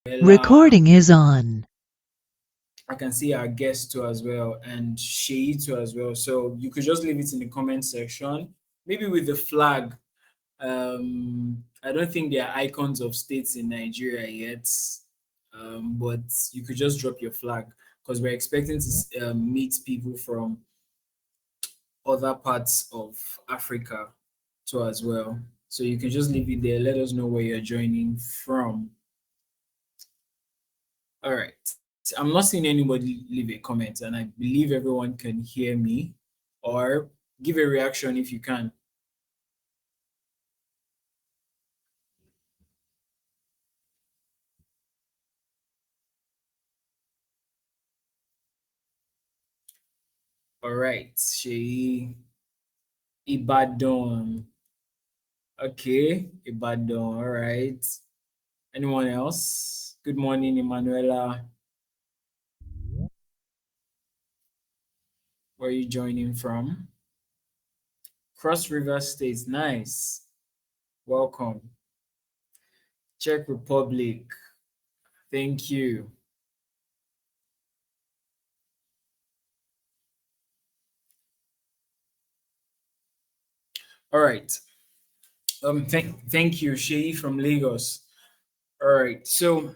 Ella. Recording is on. I can see our guest too as well, and Shay too as well. So you could just leave it in the comment section, maybe with the flag. I don't think there are icons of states in Nigeria yet, but you could just drop your flag because we're expecting to meet people from other parts of Africa too as well. So you can just leave it there. Let us know where you're joining from. All right. I'm not seeing anybody leave a comment, and I believe everyone can hear me or give a reaction if you can. All right. Shay, Ibadan. Okay. Ibadan. All right. Anyone else? Good morning, Emanuela. Where are you joining from? Cross River State. Nice. Welcome. Czech Republic. Thank you. All right. Thank you, Shay from Lagos. All right. So,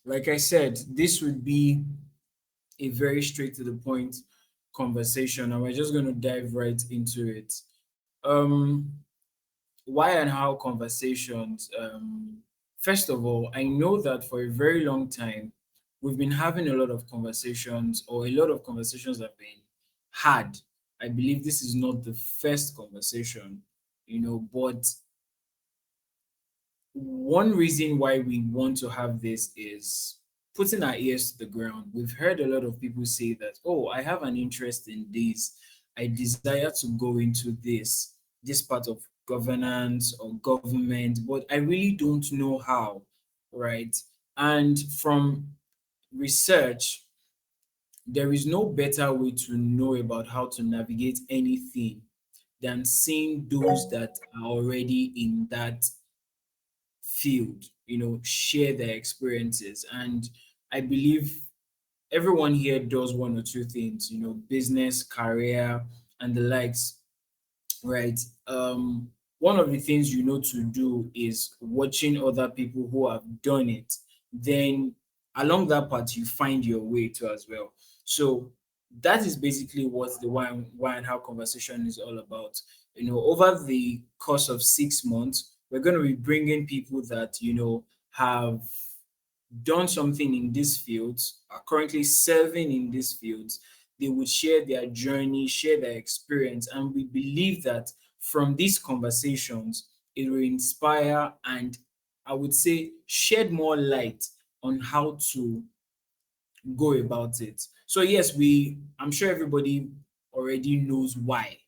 like I said, this would be a very straight to the point conversation, and we're just going to dive right into it. Um, why and how conversations? First of all, I know that for a very long time, we've been having a lot of conversations, or a lot of conversations have been had. I believe this is not the first conversation, but one reason why we want to have this is putting our ears to the ground. We've heard a lot of people say that, oh, I have an interest in this. I desire to go into this part of governance or government, but I really don't know how, right? And from research, there is no better way to know about how to navigate anything than seeing those that are already in that field, share their experiences. And I believe everyone here does one or two things, business, career, and the likes, right? One of the things you know to do is watching other people who have done it. Then along that path, you find your way to as well. So that is basically what the why and how conversation is all about. Over the course of 6 months, we're going to be bringing people that have done something in these fields, are currently serving in these fields. They would share their journey, share their experience, and we believe that from these conversations, it will inspire and, I would say, shed more light on how to go about it. So yes, I'm sure everybody already knows why,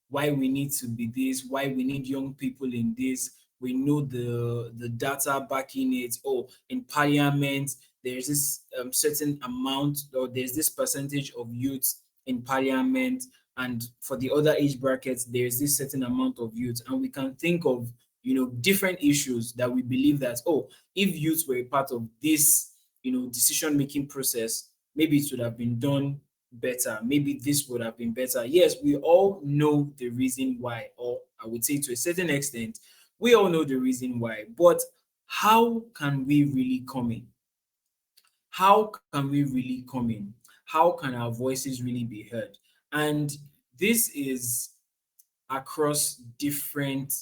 why we need to be this, why we need young people in this. We know the data backing it. Oh, in parliament, there's this certain amount, or there's this percentage of youths in parliament, and for the other age brackets, there's this certain amount of youth, and we can think of different issues that we believe that, oh, if youths were a part of this decision making process, maybe it would have been done better, maybe this would have been better. Yes, we all know the reason why, or I would say to a certain extent, we all know the reason why, but how can we really come in? How can we really come in? How can our voices really be heard? And this is across different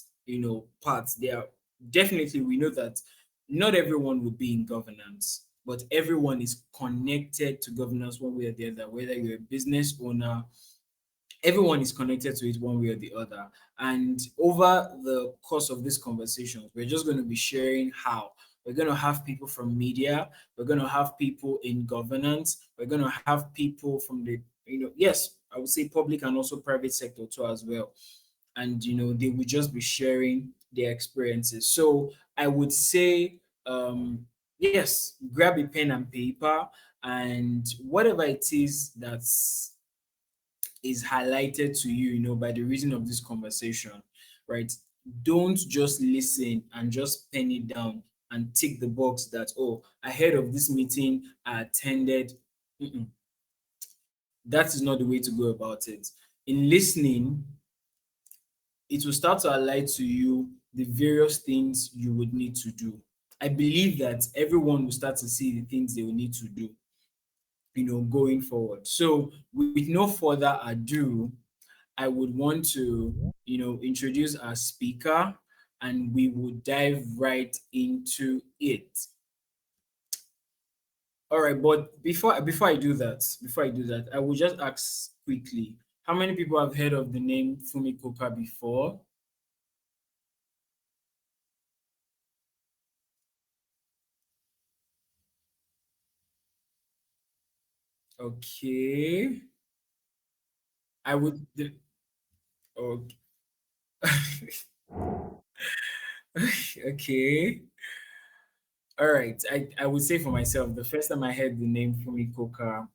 parts. There are definitely, we know that not everyone will be in governance, but everyone is connected to governance one way or the other. Whether you're a business owner, everyone is connected to it one way or the other. And over the course of this conversation, we're just going to be sharing how. We're going to have people from media, we're going to have people in governance, we're going to have people from the, yes, I would say public and also private sector too as well. And they will just be sharing their experiences. So I would say, yes, grab a pen and paper, and whatever it is that's is highlighted to you, by the reason of this conversation, right? Don't just listen and just pen it down and tick the box that, oh, ahead of this meeting, I attended. Mm-mm. That is not the way to go about it. In listening, it will start to highlight to you the various things you would need to do. I believe that everyone will start to see the things they will need to do, going forward. So, with no further ado, I would want to, introduce our speaker, and we will dive right into it. All right, but before I do that, I will just ask quickly, how many people have heard of the name Fumi Koka before? Okay. I would okay. Okay. All right. I would say for myself, the first time I heard the name Fumi Koka,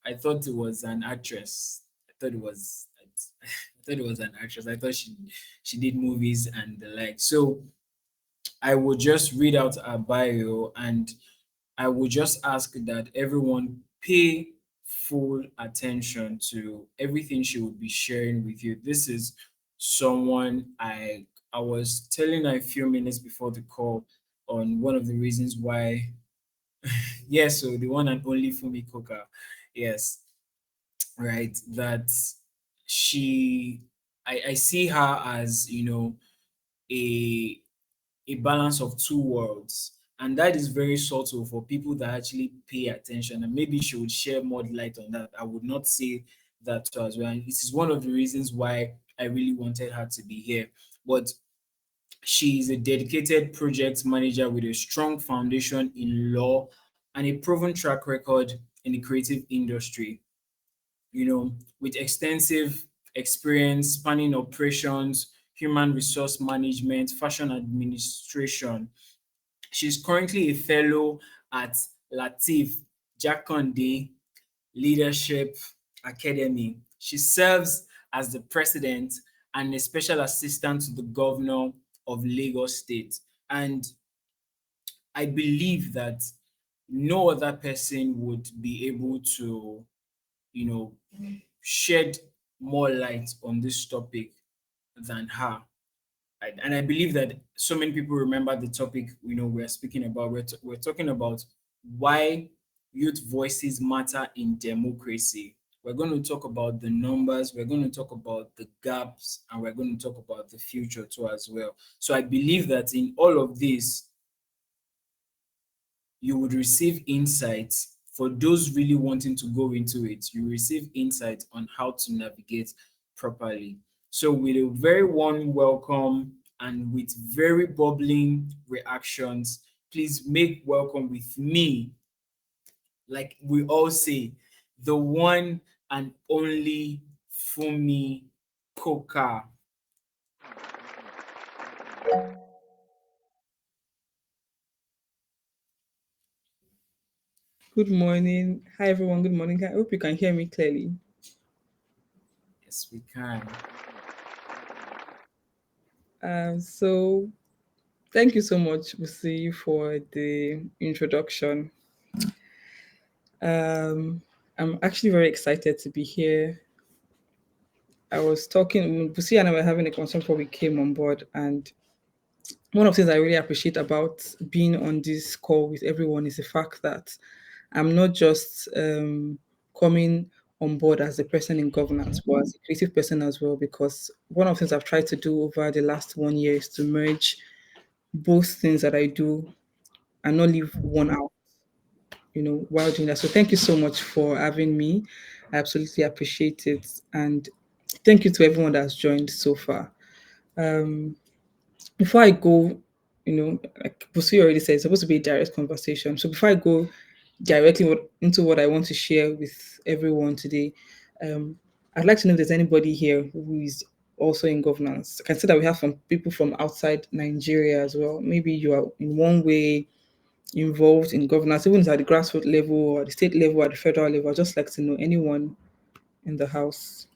I thought it was an actress. I thought it was an actress. I thought she did movies and the like. So I would just read out her bio, and I would just ask that everyone pay full attention to everything she would be sharing with you. This is someone I was telling her a few minutes before the call on one of the reasons why. Yes, so the one and only Fumi Koka. Yes, right. That she I see her as, a a balance of two worlds. And that is very subtle for people that actually pay attention. And maybe she would share more light on that. I would not say that to as well. And this is one of the reasons why I really wanted her to be here. But she is a dedicated project manager with a strong foundation in law and a proven track record in the creative industry, with extensive experience spanning operations, human resource management, fashion administration. She's currently a fellow at Latif Jakonde Leadership Academy. She serves as the president and a special assistant to the governor of Lagos State. And I believe that no other person would be able to, you know, shed more light on this topic than her. And I believe that so many people remember the topic we're speaking about. We're talking about why youth voices matter in democracy. We're going to talk about the numbers, we're going to talk about the gaps, and we're going to talk about the future too as well. So I believe that in all of this, you would receive insights. For those really wanting to go into it, you receive insight on how to navigate properly. So, with a very warm welcome and with very bubbling reactions, please make welcome with me, like we all say, the one and only Fumi Koka. Good morning. Hi, everyone. Good morning. I hope you can hear me clearly. Yes, we can. So, thank you so much, Busi, for the introduction. Um, I'm actually very excited to be here. I was talking, Busi and I were having a conversation before we came on board, and one of the things I really appreciate about being on this call with everyone is the fact that I'm not just coming on board as a person in governance, but as a creative person as well. Because one of the things I've tried to do over the last 1 year is to merge both things that I do and not leave one out, while doing that. So thank you so much for having me. I absolutely appreciate it. And thank you to everyone that's joined so far. Um, Before I go, like Busi already said, it's supposed to be a direct conversation. So before I go directly into what I want to share with everyone today, um, I'd like to know if there's anybody here who is also in governance. I can see that we have some people from outside Nigeria as well. Maybe you are in one way involved in governance, even at the grassroots level or the state level or the federal level. I'd just like to know anyone in the house.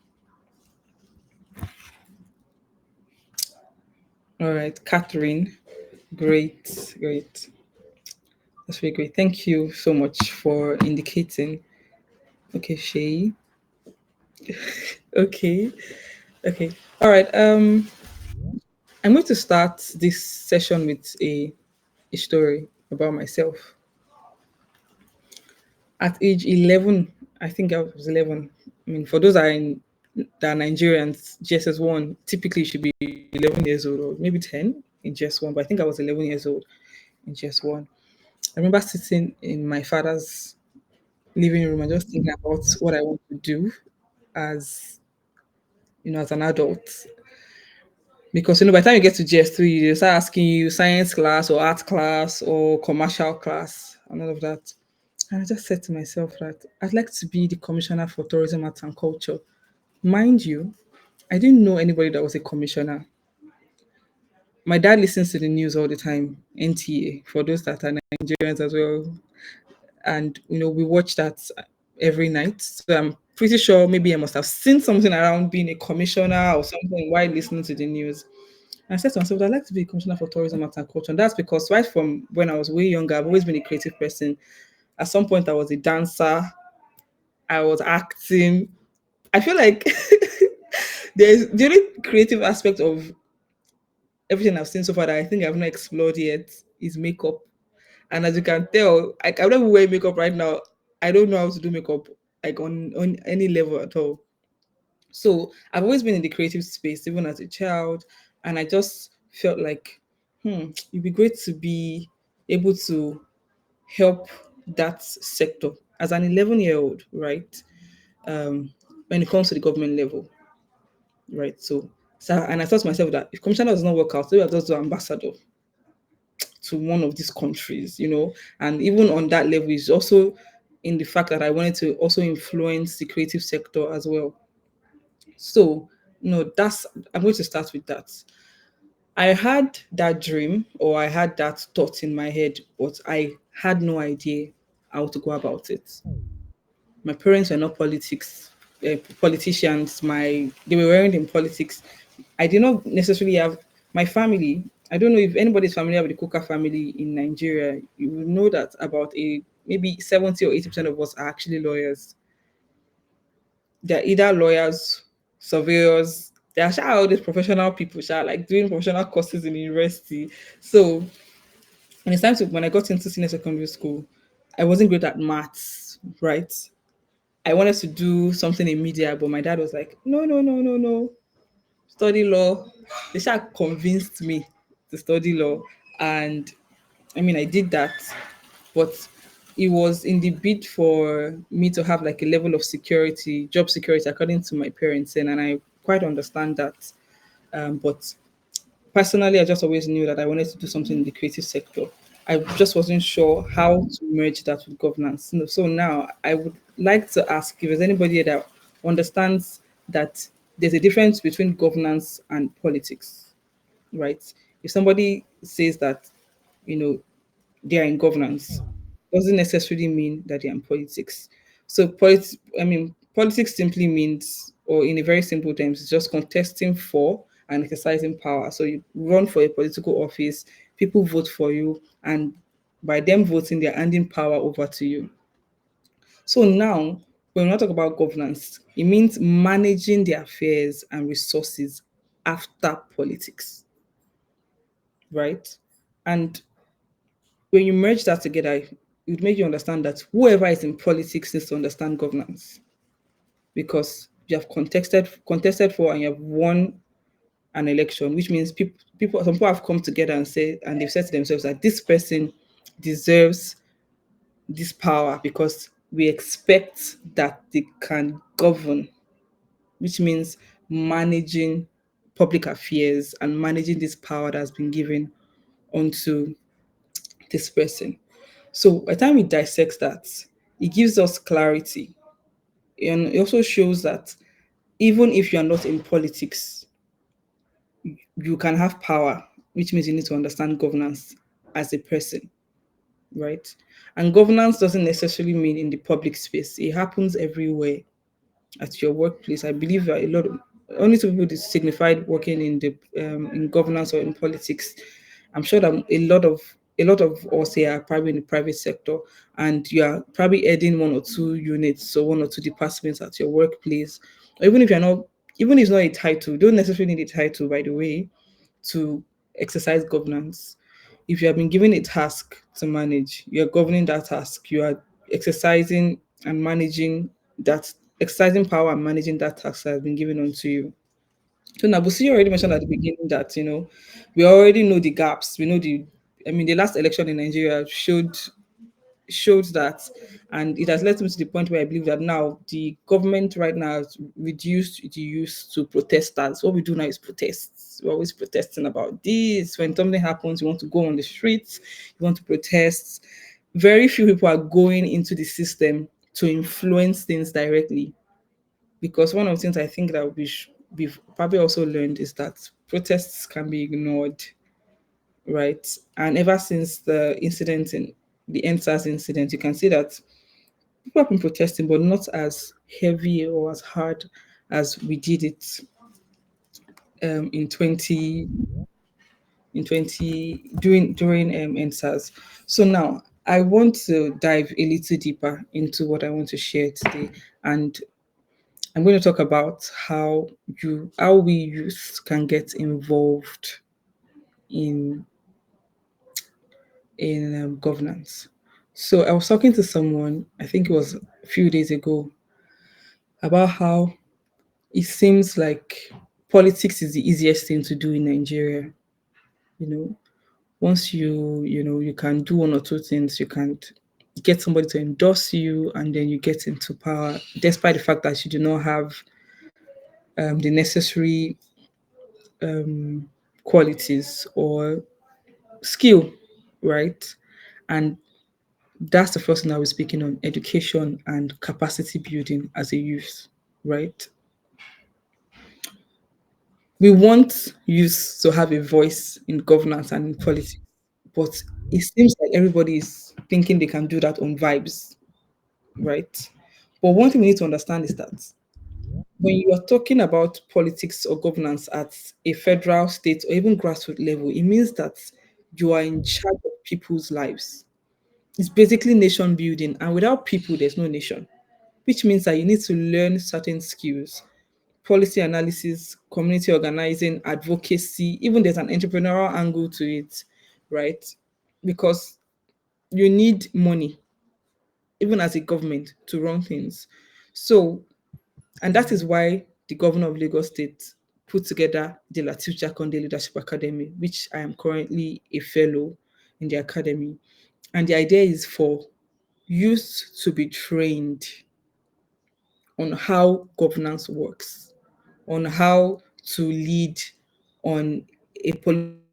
All right, Catherine. Great, great. That's really great. Thank you so much for indicating. Okay, Shay. Okay. Okay. All right. I'm going to start this session with a story about myself. At age 11, I think I was 11. I mean, for those that are Nigerians, GSS1 typically should be 11 years old or maybe 10 in GS1, but I think I was 11 years old in GS1. I remember sitting in my father's living room and just thinking about what I want to do as as an adult. Because by the time you get to GS3, they start asking you science class or art class or commercial class and all of that. And I just said to myself that I'd like to be the commissioner for tourism, arts, and culture. Mind you, I didn't know anybody that was a commissioner. My dad listens to the news all the time, NTA, for those that are Nigerians as well. And, we watch that every night. So I'm pretty sure maybe I must have seen something around being a commissioner or something while listening to the news. And I said to myself, I'd like to be a commissioner for tourism, arts, and culture. And that's because right from when I was way younger, I've always been a creative person. At some point, I was a dancer, I was acting. I feel like there's the only creative aspect of everything I've seen so far that I think I've not explored yet is makeup. And as you can tell, I'm not even wearing makeup right now. I don't know how to do makeup like on any level at all. So I've always been in the creative space, even as a child, and I just felt like, it'd be great to be able to help that sector as an 11-year-old, right? When it comes to the government level, right? So, and I thought to myself that if commissioner does not work out, maybe I'll just do ambassador to one of these countries. And even on that level, is also in the fact that I wanted to also influence the creative sector as well. So, that's I'm going to start with that. I had that dream or I had that thought in my head, but I had no idea how to go about it. My parents were not politicians. They were weren't in politics. I did not necessarily have my family. I don't know if anybody's familiar with the Kuka family in Nigeria. You will know that about a maybe 70 or 80% of us are actually lawyers. They're either lawyers, surveyors. They are all these professional people, like doing professional courses in university. So, and it's time to when I got into senior secondary school, I wasn't great at maths, right? I wanted to do something in media, but my dad was like, no, no, no, no, no, study law. They convinced me to study law. And I mean, I did that, but it was in the bid for me to have like a level of security, job security, according to my parents. And I quite understand that. But personally, I just always knew that I wanted to do something in the creative sector. I just wasn't sure how to merge that with governance. So now I would like to ask if there's anybody that understands that there's a difference between governance and politics, right? If somebody says that, you know, they are in governance, doesn't necessarily mean that they're in politics. So politics simply means, or in a very simple terms, it's just contesting for and exercising power. So you run for a political office, people vote for you, and by them voting, they're handing power over to you. So now, when we talk about governance, it means managing the affairs and resources after politics, right? And when you merge that together, it would make you understand that whoever is in politics needs to understand governance because you have contested for and you have won an election, which means some people have come together and they've said to themselves that this person deserves this power because we expect that they can govern, which means managing public affairs and managing this power that has been given onto this person. So by the time we dissect that, it gives us clarity. And it also shows that even if you are not in politics, you can have power, which means you need to understand governance as a person, right? And governance doesn't necessarily mean in the public space. It happens everywhere at your workplace. I believe that a lot of only two people that signified working in governance or in politics. I'm sure that a lot of a lot of us here are probably in the private sector, and you are probably heading one or two units, so one or two departments at your workplace. Or even if you're not, even if it's not a title, you don't necessarily need a title, by the way, to exercise governance. If you have been given a task to manage, you're governing that task, you are exercising and managing that, exercising power and managing that task that has been given onto you. So Nabusi already mentioned at the beginning that, we already know the gaps. We know I mean, the last election in Nigeria showed that, and it has led me to the point where I believe that now the government right now has reduced the use to protesters. What we do now is protests. We're always protesting about this. When something happens, you want to go on the streets, you want to protest. Very few people are going into the system to influence things directly, because one of the things I think that we've probably also learned is that protests can be ignored, right? And ever since the incident in the NSAS incident, you can see that people have been protesting, but not as heavy or as hard as we did it in 20 during NSAS. So now I want to dive a little deeper into what I want to share today, and I'm going to talk about how we youth can get involved in governance. So I was talking to someone, I think it was a few days ago, about how it seems like politics is the easiest thing to do in Nigeria. You know, once you can do one or two things, you can get somebody to endorse you, and then you get into power, despite the fact that you do not have the necessary um, qualities or skill, right? And that's the first thing I was speaking on: education and capacity building as a youth, right? We want youth to have a voice in governance and in politics, but it seems like everybody is thinking they can do that on vibes, right? But one thing we need to understand is that when you are talking about politics or governance at a federal, state, or even grassroots level, it means that you are in charge of people's lives. It's basically nation building, and without people, there's no nation, which means that you need to learn certain skills: policy analysis, community organizing, advocacy, even there's an entrepreneurial angle to it, right? Because you need money, even as a government, to run things. So, and that is why the governor of Lagos State put together the Latif Jakonde Leadership Academy, which I am currently a fellow in the academy. And the idea is for youth to be trained on how governance works, on how to lead on a political,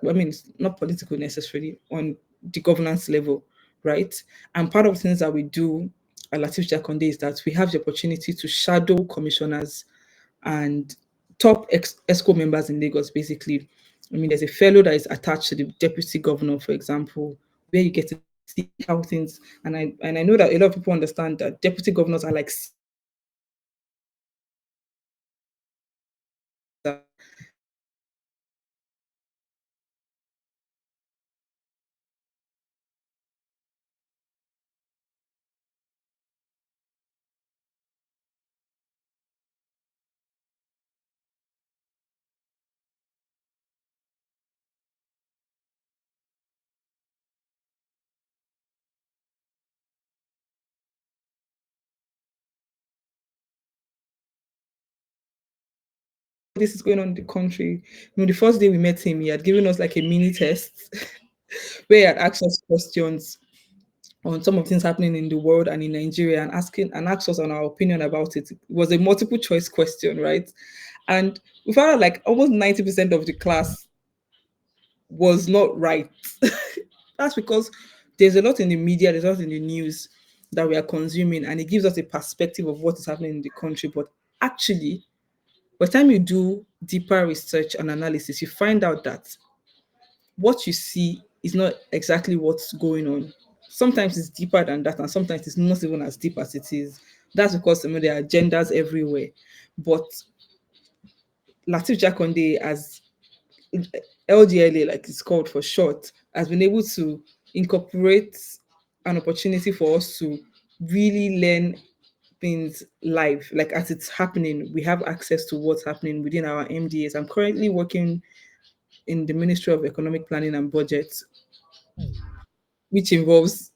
I mean, not political necessarily, on the governance level, right? And part of the things that we do at Latif Jakonde is that we have the opportunity to shadow commissioners and top ESCO members in Lagos, basically. I mean, there's a fellow that is attached to the deputy governor, for example, where you get to see how things, and I know that a lot of people understand that deputy governors are like CEOs of organizations. But what that means is that they this is going on in the country. The first day we met him, he had given us like a mini test where he had asked us questions on some of things happening in the world and in Nigeria, and asked us on our opinion about it. It was a multiple choice question, right? And we found out like almost 90% of the class was not right. That's because there's a lot in the media, there's a lot in the news that we are consuming, and it gives us a perspective of what is happening in the country. But actually, by the time you do deeper research and analysis, you find out that what you see is not exactly what's going on. Sometimes it's deeper than that, and sometimes it's not even as deep as it is. That's because there are agendas everywhere. But Latif Jakonde, as LGLA, like it's called for short, has been able to incorporate an opportunity for us to really learn things live, like as it's happening. We have access to what's happening within our MDAs. I'm currently working in the Ministry of Economic Planning and Budget, which involves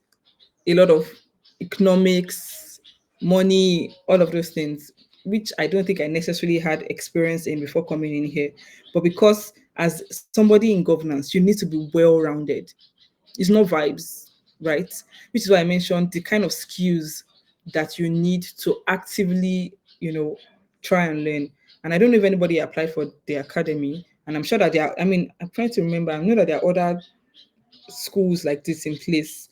a lot of economics, money, all of those things, which I don't think I necessarily had experience in before coming in here. But because as somebody in governance, you need to be well rounded. It's not vibes, right? Which is why I mentioned the kind of skills that you need to actively, try and learn. And I don't know if anybody applied for the academy. And I'm sure that there are, I mean, I'm trying to remember, I know that there are other schools like this in place,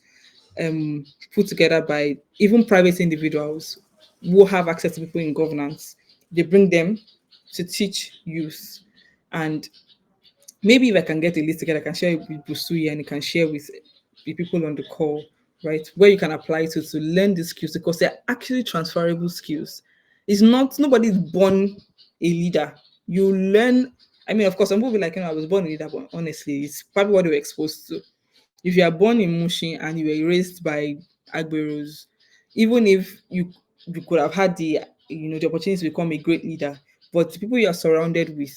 put together by even private individuals who have access to people in governance. They bring them to teach youth. And maybe if I can get a list together, I can share it with Busui and you can share with the people on the call, right? Where you can apply to learn these skills because they're actually transferable skills. It's not, nobody's born a leader. You learn, I mean, of course, some people will be like, I was born a leader, but honestly, it's probably what they were exposed to. If you are born in Mushin and you were raised by Agberos, even if you could have had the opportunity to become a great leader, but the people you are surrounded with,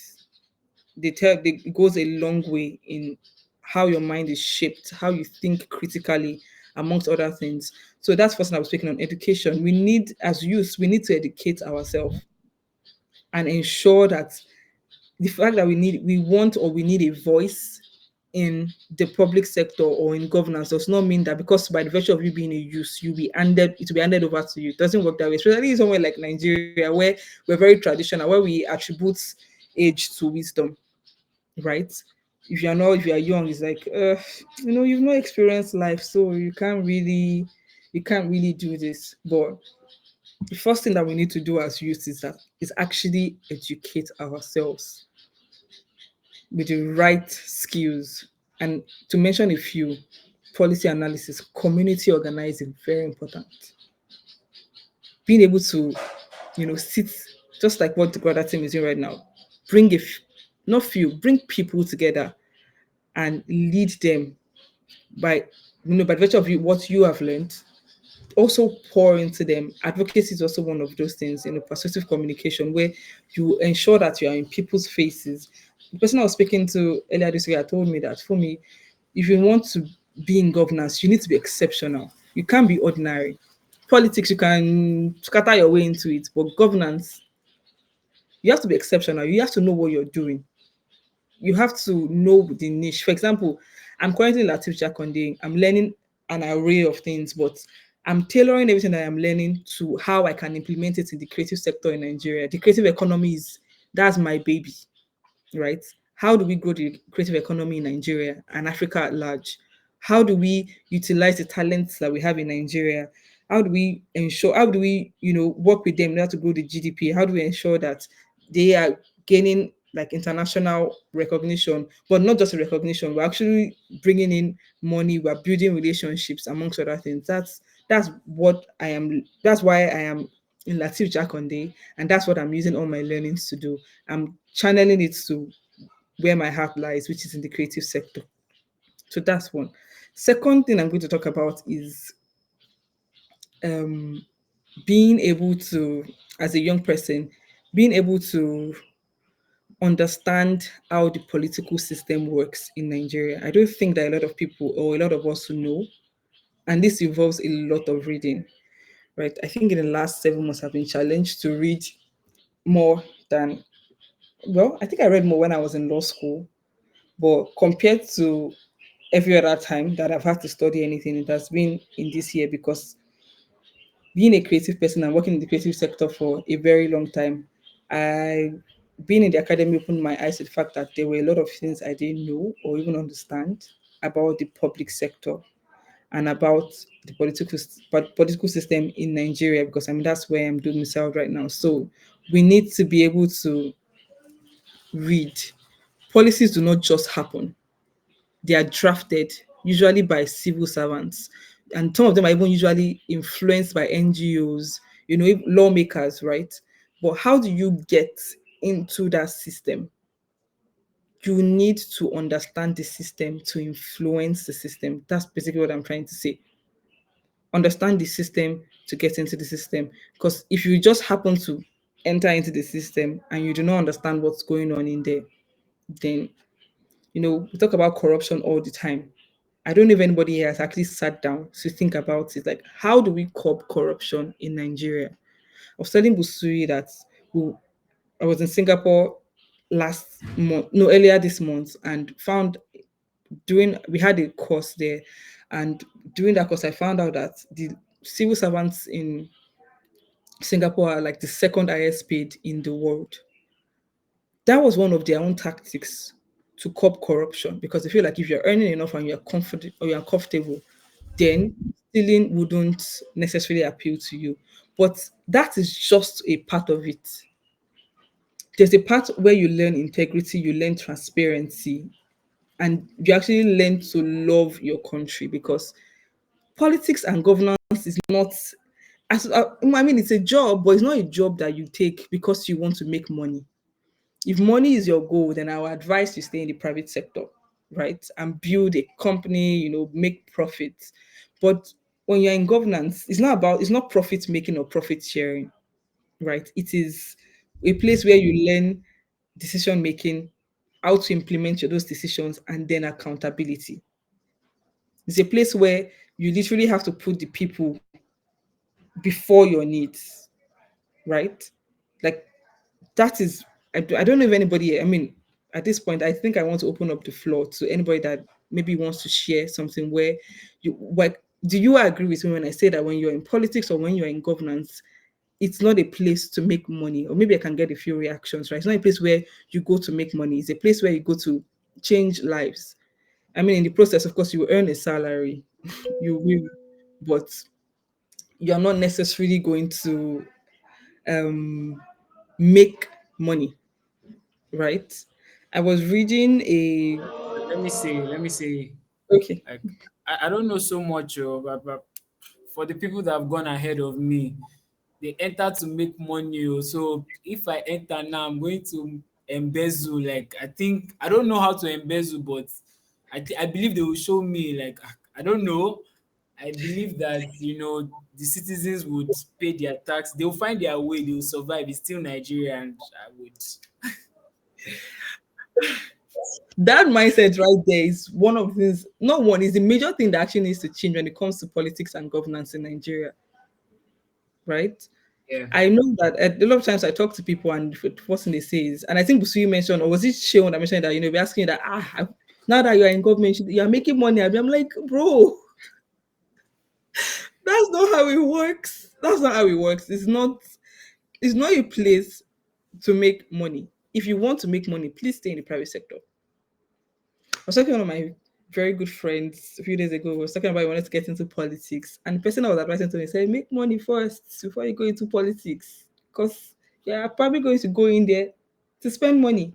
it goes a long way in how your mind is shaped, how you think critically, amongst other things. So that's first thing I was speaking on education. We need, as youth, we need to educate ourselves and ensure that the fact that we want or we need a voice in the public sector or in governance does not mean that because by the virtue of you being a youth, it will be handed over to you. It doesn't work that way, especially in somewhere like Nigeria where we're very traditional, where we attribute age to wisdom, right? If you are young, it's like you've not experienced life, so you can't really do this. But the first thing that we need to do as youth is actually educate ourselves with the right skills. And to mention a few, policy analysis, community organizing, very important. Being able to, sit just like what the Gradatim is doing right now, bring not few, bring people together and lead them by, by virtue of what you have learned, also pour into them. Advocacy is also one of those things, persuasive communication, where you ensure that you are in people's faces. The person I was speaking to earlier this week told me that for me, if you want to be in governance, you need to be exceptional. You can't be ordinary. Politics, you can scatter your way into it, but governance, you have to be exceptional. You have to know what you're doing. You have to know the niche. For example, I'm currently Latif Jakonde. I'm learning an array of things, but I'm tailoring everything that I'm learning to how I can implement it in the creative sector in Nigeria. The creative economy that's my baby, right? How do we grow the creative economy in Nigeria and Africa at large? How do we utilize the talents that we have in Nigeria? How do we, work with them in order to grow the GDP? How do we ensure that they are gaining like international recognition, but not just a recognition, we're actually bringing in money, we're building relationships amongst other things. That's why I am in Latif Jakonde, and that's what I'm using all my learnings to do. I'm channeling it to where my heart lies, which is in the creative sector. So that's one. Second thing I'm going to talk about is um, being able to, as a young person, being able to understand how the political system works in Nigeria. I don't think that a lot of people or a lot of us know, and this involves a lot of reading, right? I think in the last 7 months, I've been challenged to read more than, well, I think I read more when I was in law school, but compared to every other time that I've had to study anything, it has been in this year because being a creative person and working in the creative sector for a very long time, I being in the academy opened my eyes to the fact that there were a lot of things I didn't know or even understand about the public sector and about the political system in Nigeria because I mean that's where I'm doing myself right now. So we need to be able to read. Policies do not just happen. They are drafted usually by civil servants, and some of them are even usually influenced by NGOs, lawmakers, right? But how do you get into that system? you need to understand the system to influence the system. That's basically what I'm trying to say. Understand the system to get into the system. Because if you just happen to enter into the system and you do not understand what's going on in there, then we talk about corruption all the time. I don't know if anybody here has actually sat down to think about it. Like, how do we curb corruption in Nigeria? I was telling Busui that we, I was in Singapore last month, no, earlier this month, and found we had a course there, and during that course, I found out that the civil servants in Singapore are like the second highest paid in the world. That was one of their own tactics to curb corruption because they feel like if you're earning enough and you're confident or you're comfortable, then stealing wouldn't necessarily appeal to you. But that is just a part of it. There's a part where you learn integrity, you learn transparency, and you actually learn to love your country because politics and governance is not I mean it's a job, but it's not a job that you take because you want to make money. If money is your goal, then I would advise you stay in the private sector, right? And build a company, make profits. But when you're in governance, it's not profit making or profit sharing, right? It is a place where you learn decision making, how to implement those decisions, and then accountability. It's a place where you literally have to put the people before your needs, right? Like that is I don't know if anybody, I mean, at this point I think I want to open up the floor to anybody that maybe wants to share something where you like, do you agree with me when I say that when you're in politics or when you're in governance, it's not a place to make money? Or maybe I can get a few reactions, right? It's not a place where you go to make money, it's a place where you go to change lives. I mean, in the process, of course, you will earn a salary, you will, but you're not necessarily going to um make money, right? I was reading a Let me say, okay. like, I don't know so much, but for the people that have gone ahead of me, they enter to make money. So if I enter now, I'm going to embezzle. Like, I think I don't know how to embezzle, but I believe they will show me. Like, I don't know. I believe that the citizens would pay their tax. They will find their way. They will survive. It's still Nigeria, and I would. That mindset right there is one of the things, not one, is the major thing that actually needs to change when it comes to politics and governance in Nigeria, right? Yeah. I know that a lot of times I talk to people and the first thing they say is, and I think Busuyi mentioned, or was it Sheon that mentioned that, we're asking you that, now that you're in government, you're making money. I'm like, bro, that's not how it works. That's not how it works. It's not a place to make money. If you want to make money, please stay in the private sector. I was talking to one of my very good friends a few days ago. We was talking about he wanted to get into politics, and the person I was advising to me said, "Make money first before you go into politics, because you're probably going to go in there to spend money,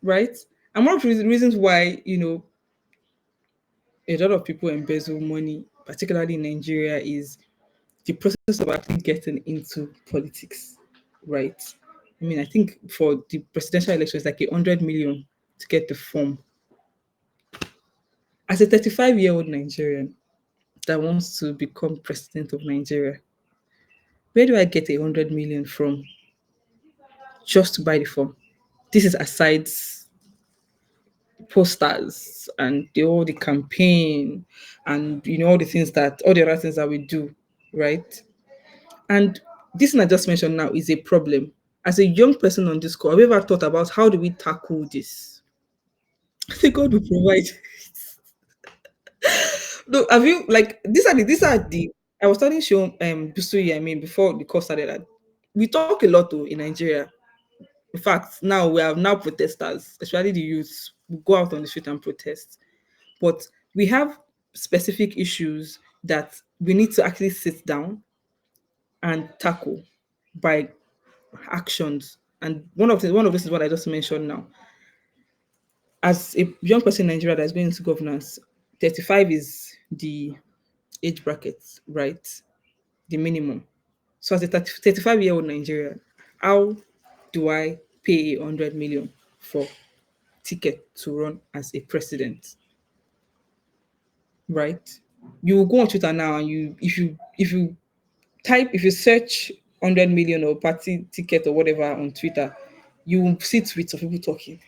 right?" And one of the reasons why a lot of people embezzle money, particularly in Nigeria, is the process of actually getting into politics, right? I mean, I think for the presidential election, it's like 100 million to get the form. As a 35-year-old Nigerian that wants to become president of Nigeria, where do I get 100 million from just to buy the form? This is aside posters and all the campaign and all the things that all the other things that we do, right? And this thing I just mentioned now is a problem. As a young person on this call, have you ever thought about how do we tackle this? I think God will provide. No, have you like these are the I was studying show Busui, I mean, before the course started, that we talk a lot though in Nigeria. In fact, now we have now protesters, especially the youths, who go out on the street and protest. But we have specific issues that we need to actually sit down and tackle by actions. And one of this is what I just mentioned now. As a young person in Nigeria that's going into governance, 35 is the age bracket, right? The minimum. So as a 35-year-old Nigerian, how do I pay 100 million for? ticket to run as a president, right? You will go on Twitter now and if you search 100 million or party ticket or whatever on Twitter, you will see tweets of people talking.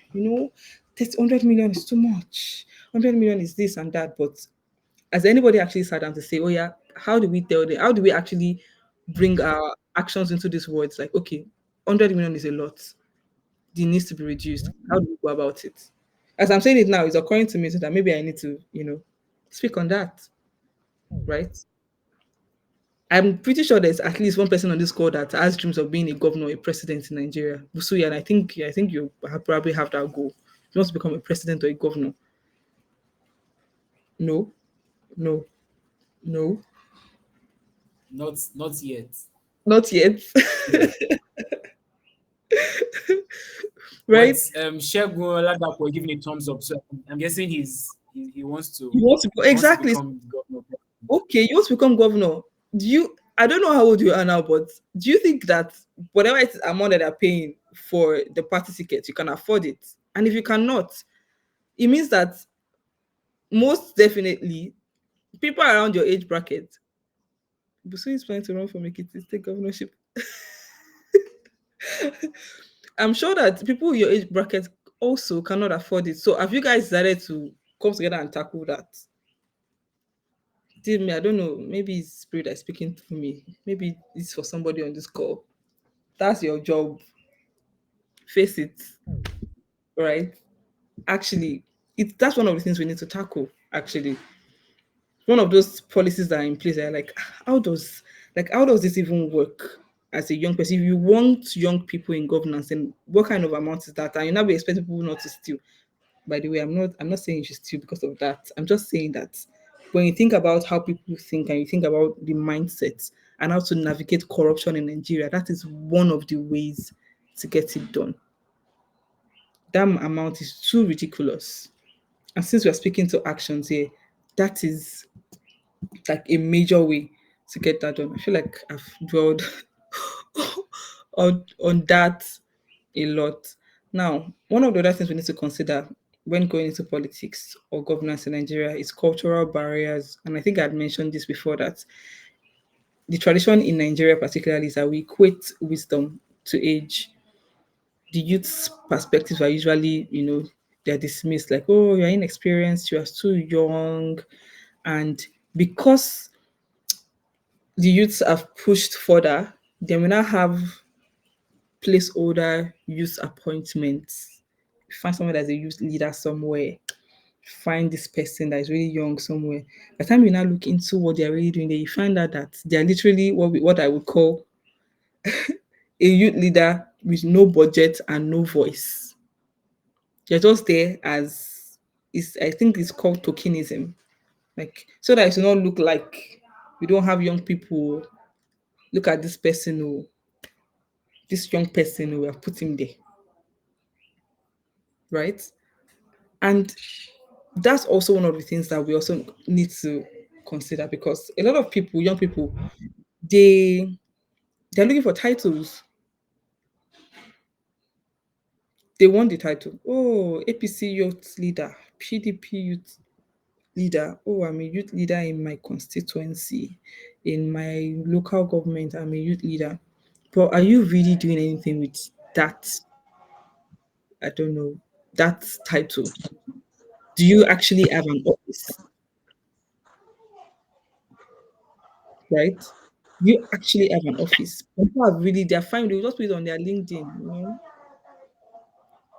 This 100 million is too much. 100 million is this and that. But has anybody actually sat down to say, oh yeah, how do we tell them? How do we actually bring our actions into these words? Like, okay, 100 million is a lot. It needs to be reduced. How do we go about it? As I'm saying it now, it's occurring to me so that maybe I need to, speak on that, right? I'm pretty sure there's at least one person on this call that has dreams of being a governor, a president in Nigeria. Busuya, and I think you probably have that goal. You want to become a president or a governor? No, no, no, Not yet. not yet. Yeah. But Right? Shegun Oladapo giving a thumbs up. So I'm guessing he wants to You want to go exactly. become governor. Okay, you want to become governor. Do you? I don't know how old you are now, but do you think that whatever it is amount that they're paying for the party ticket, you can afford it? And if you cannot, it means that most definitely people around your age bracket, Busu is planning to run for Ekiti state governorship. I'm sure that people your age bracket also cannot afford it. So have you guys decided to come together and tackle that? Tell me, I don't know. Maybe it's spirit that's speaking for me. Maybe it's for somebody on this call. That's your job. Face it, right? Actually, that's one of the things we need to tackle. Actually, one of those policies that are in place. Are like, how does this even work as a young person? If you want young people in governance, then what kind of amount is that? And you now be expecting people not to steal. By the way, I'm not saying you should steal because of that. I'm just saying that when you think about how people think and you think about the mindset and how to navigate corruption in Nigeria, that is one of the ways to get it done. That amount is too ridiculous. And since we're speaking to actions here, that is like a major way to get that done. I feel like I've dwelled on that a lot. Now, one of the other things we need to consider when going into politics or governance in Nigeria is cultural barriers. And I think I'd mentioned this before that the tradition in Nigeria, particularly, is that we equate wisdom to age. The youth's perspectives are usually, they're dismissed like, oh, you're inexperienced, you are too young. And because the youths have pushed further, they will now have placeholder youth appointments. Find someone that's a youth leader somewhere. Find this person that is really young somewhere. By the time you now look into what they're really doing, there you find out that they're literally what I would call a youth leader with no budget and no voice. They're just there as is I think it's called tokenism. Like so that it will not look like we don't have young people. Look at this person who this young person who have put him there, right? And that's also one of the things that we also need to consider because a lot of people, young people, they they're looking for titles. They want the title. Oh, APC youth leader, PDP youth leader. Oh, I'm a youth leader in my constituency, in my local government. I'm a youth leader. But are you really doing anything with that? I don't know that title. Do you actually have an office, right? You actually have an office. People are really they're fine. They just put it on their LinkedIn,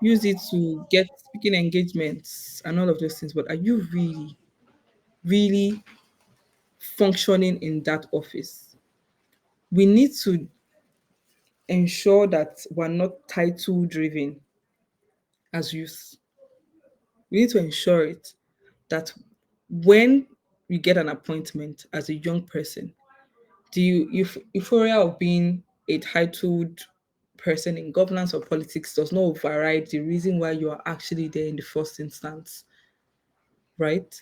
use it to get speaking engagements and all of those things. But are you really, really functioning in that office? We need to ensure that we're not title driven as youth. We need to ensure it that when you get an appointment as a young person, the euphoria of being a titled person in governance or politics does not override the reason why you are actually there in the first instance, right?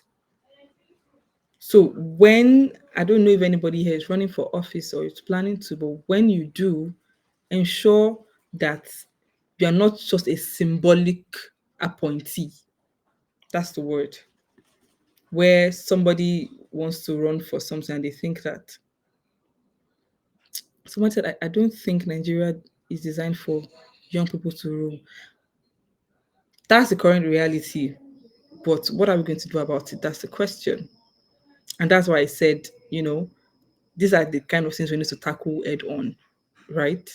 So when I don't know if anybody here is running for office or is planning to, but when you do, ensure that you are not just a symbolic. appointee. That's the word. Where somebody wants to run for something and they think that someone said, I don't think Nigeria is designed for young people to rule. That's the current reality. But what are we going to do about it? That's the question. And that's why I said, these are the kind of things we need to tackle head on, right?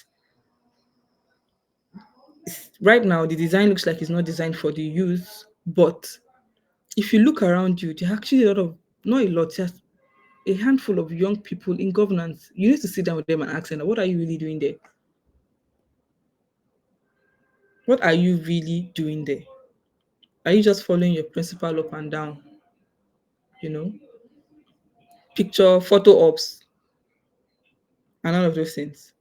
Right now, the design looks like it's not designed for the youth, but if you look around you, there are actually a lot of, not a lot, just a handful of young people in governance. You need to sit down with them and ask them, what are you really doing there? What are you really doing there? Are you just following your principal up and down? You know, picture, photo ops, and all of those things.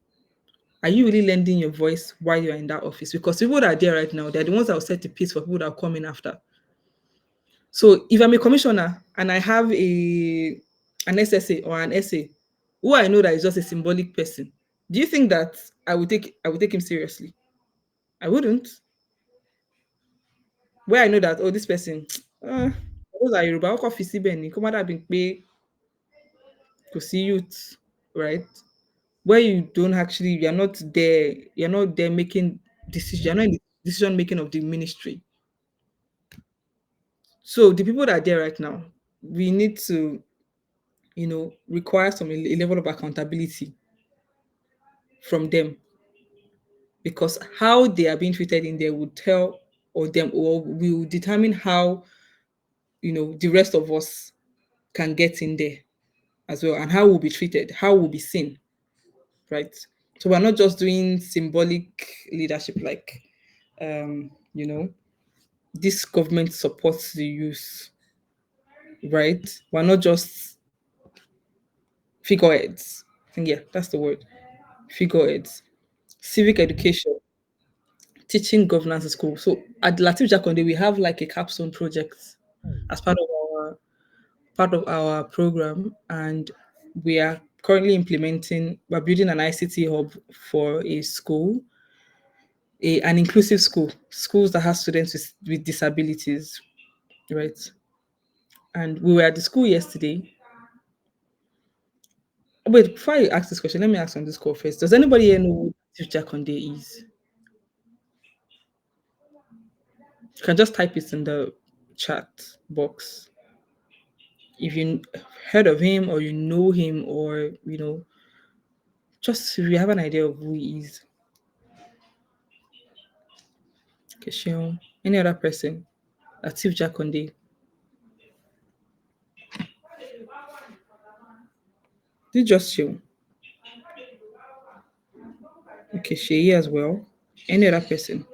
Are you really lending your voice while you're in that office? Because people that are there right now, they're the ones that will set the pace for people that are coming after. So if I'm a commissioner and I have an SSA or an SA, who I know that is just a symbolic person, do you think that I would take him seriously? I wouldn't. Where I know that, oh, this person, uh, those are Yoruba, ọkọ̀ fi síbẹ̀ ni, kó má dàbí pé kò sí youth, right? Where you don't actually, you're not there making decision, you're not in the decision making of the ministry. So the people that are there right now, we need to, require some a level of accountability from them, because how they are being treated in there will tell or them or will determine how the rest of us can get in there as well, and how we'll be treated, how we'll be seen, right? So we're not just doing symbolic leadership like this government supports the youth, right? We're not just figureheads. I think, yeah, that's the word. Figureheads. Civic education, teaching governance in school. So at Latif Jakonde, we have like a capstone project as part of our program, and we are currently implementing. We're building an ICT hub for a school, an inclusive school, schools that have students with disabilities, right? And we were at the school yesterday. Wait, before I ask this question, let me ask on this call first. Does anybody here know who Latif Jakonde is? You can just type it in the chat box if you heard of him or you know him, or just if you have an idea of who he is. Okay, Sheon. Any other person? Latif Jakonde. Is it just Sheon? Okay, Sheyi as well. Any other person?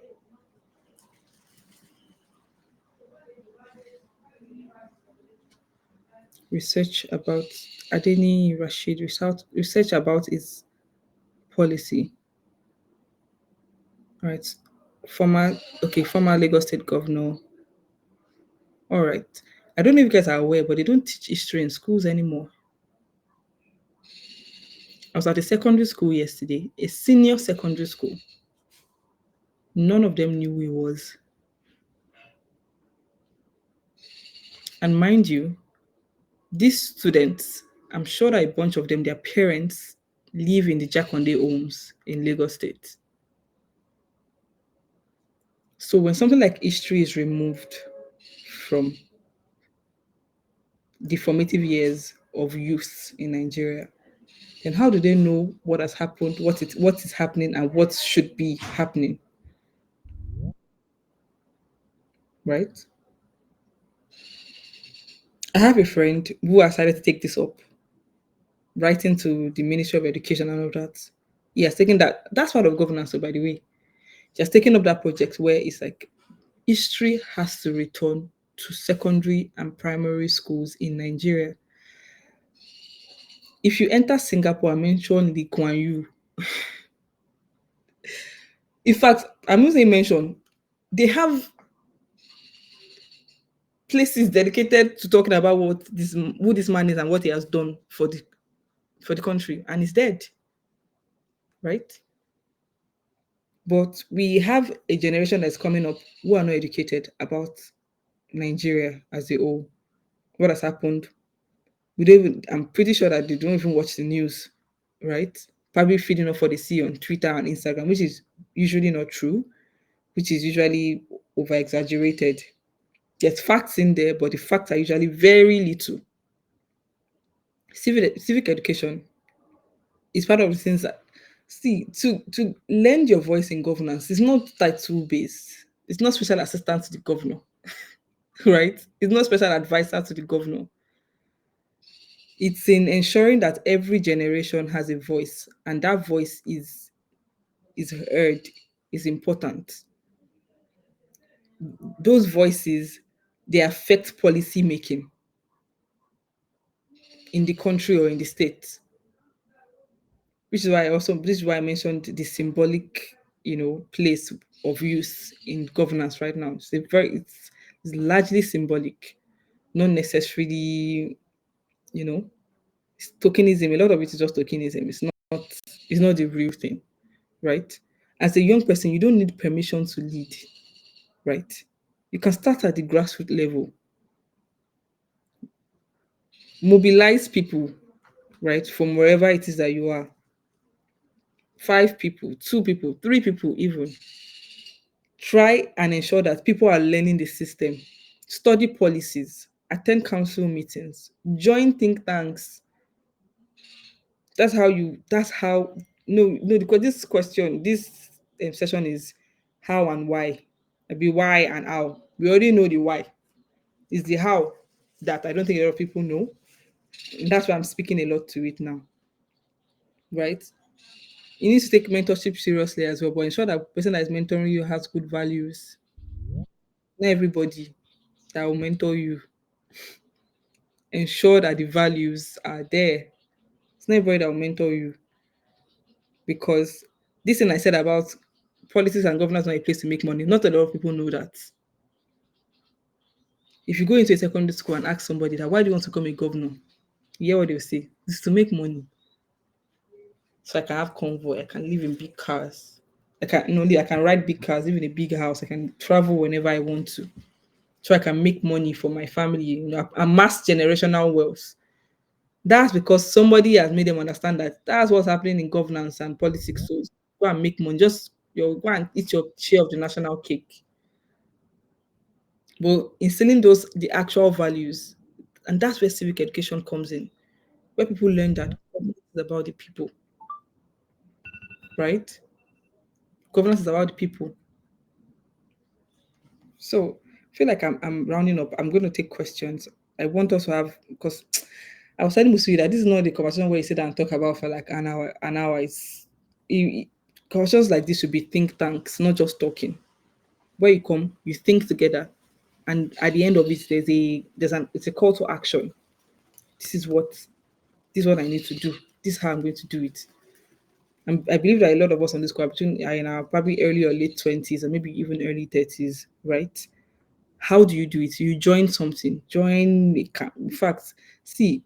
Research about Adeni Rashid. Research about his policy. Right. Former Lagos State Governor. All right. I don't know if you guys are aware, but they don't teach history in schools anymore. I was at a secondary school yesterday, a senior secondary school. None of them knew who he was. And mind you, these students, I'm sure that a bunch of them, their parents live in the Jakonde homes in Lagos State. So when something like history is removed from the formative years of youth in Nigeria, then how do they know what has happened, what is happening, and what should be happening? Right? I have a friend who has decided to take this up, writing to the Ministry of Education and all that. He has taken that's part of governance, so by the way. He has taken up that project where it's like history has to return to secondary and primary schools in Nigeria. If you enter Singapore and mention Lee Kuan Yew, in fact, I'm not saying mention, they have places dedicated to talking about who this man is and what he has done for the country, and he's dead, right? But we have a generation that's coming up who are not educated about Nigeria as a whole. What has happened? We don't even, I'm pretty sure that they don't even watch the news, right? Probably feeding off what they see on Twitter and Instagram, which is usually not true, which is usually over exaggerated. There's facts in there, but the facts are usually very little. Civic education is part of the things that, see, to lend your voice in governance is not title based. It's not special assistant to the governor, right? It's not special advisor to the governor. It's in ensuring that every generation has a voice, and that voice is heard, is important. Those voices, they affect policy making in the country or in the state, which is why I also, this is why I mentioned the symbolic, place of use in governance right now. It's largely symbolic, not necessarily, you know, it's tokenism. A lot of it is just tokenism. It's not the real thing, right? As a young person, you don't need permission to lead, right? You can start at the grassroots level, mobilize people, right, from wherever it is that you are. 5 people, 2 people, 3 people, even. Try and ensure that people are learning the system, study policies, attend council meetings, join think tanks. That's how, no, because this question, this session is how and why. Maybe why and how. We already know the why. It's the how that I don't think a lot of people know. And that's why I'm speaking a lot to it now, right? You need to take mentorship seriously as well, but ensure that the person that is mentoring you has good values. Not everybody that will mentor you. Ensure that the values are there. It's not everybody that will mentor you, because this thing I said about politics and governance not a place to make money. Not a lot of people know that. If you go into a secondary school and ask somebody that why do you want to become a governor, you hear what they'll say. This is to make money. So I can have convoy, I can live in big cars. I can ride big cars, live in a big house, I can travel whenever I want to. So I can make money for my family, amass generational wealth. That's because somebody has made them understand that that's what's happening in governance and politics. So go and make money. Just go and eat your share of the national cake. But instilling the actual values, and that's where civic education comes in, where people learn that governance is about the people, right? Governance is about the people. So I feel like I'm rounding up. I'm going to take questions. I want us to have, because I was telling Musu that this is not the conversation where you sit down and talk about for like an hour. An hour is conversations like this should be think tanks, not just talking. Where you come, you think together, and at the end of it, it's a call to action. This is what this is what I need to do. This is how I'm going to do it. And I believe that a lot of us on this call between are in our probably early or late 20s or maybe even early 30s, right? How do you do it? You join something, join a camp. In fact, see,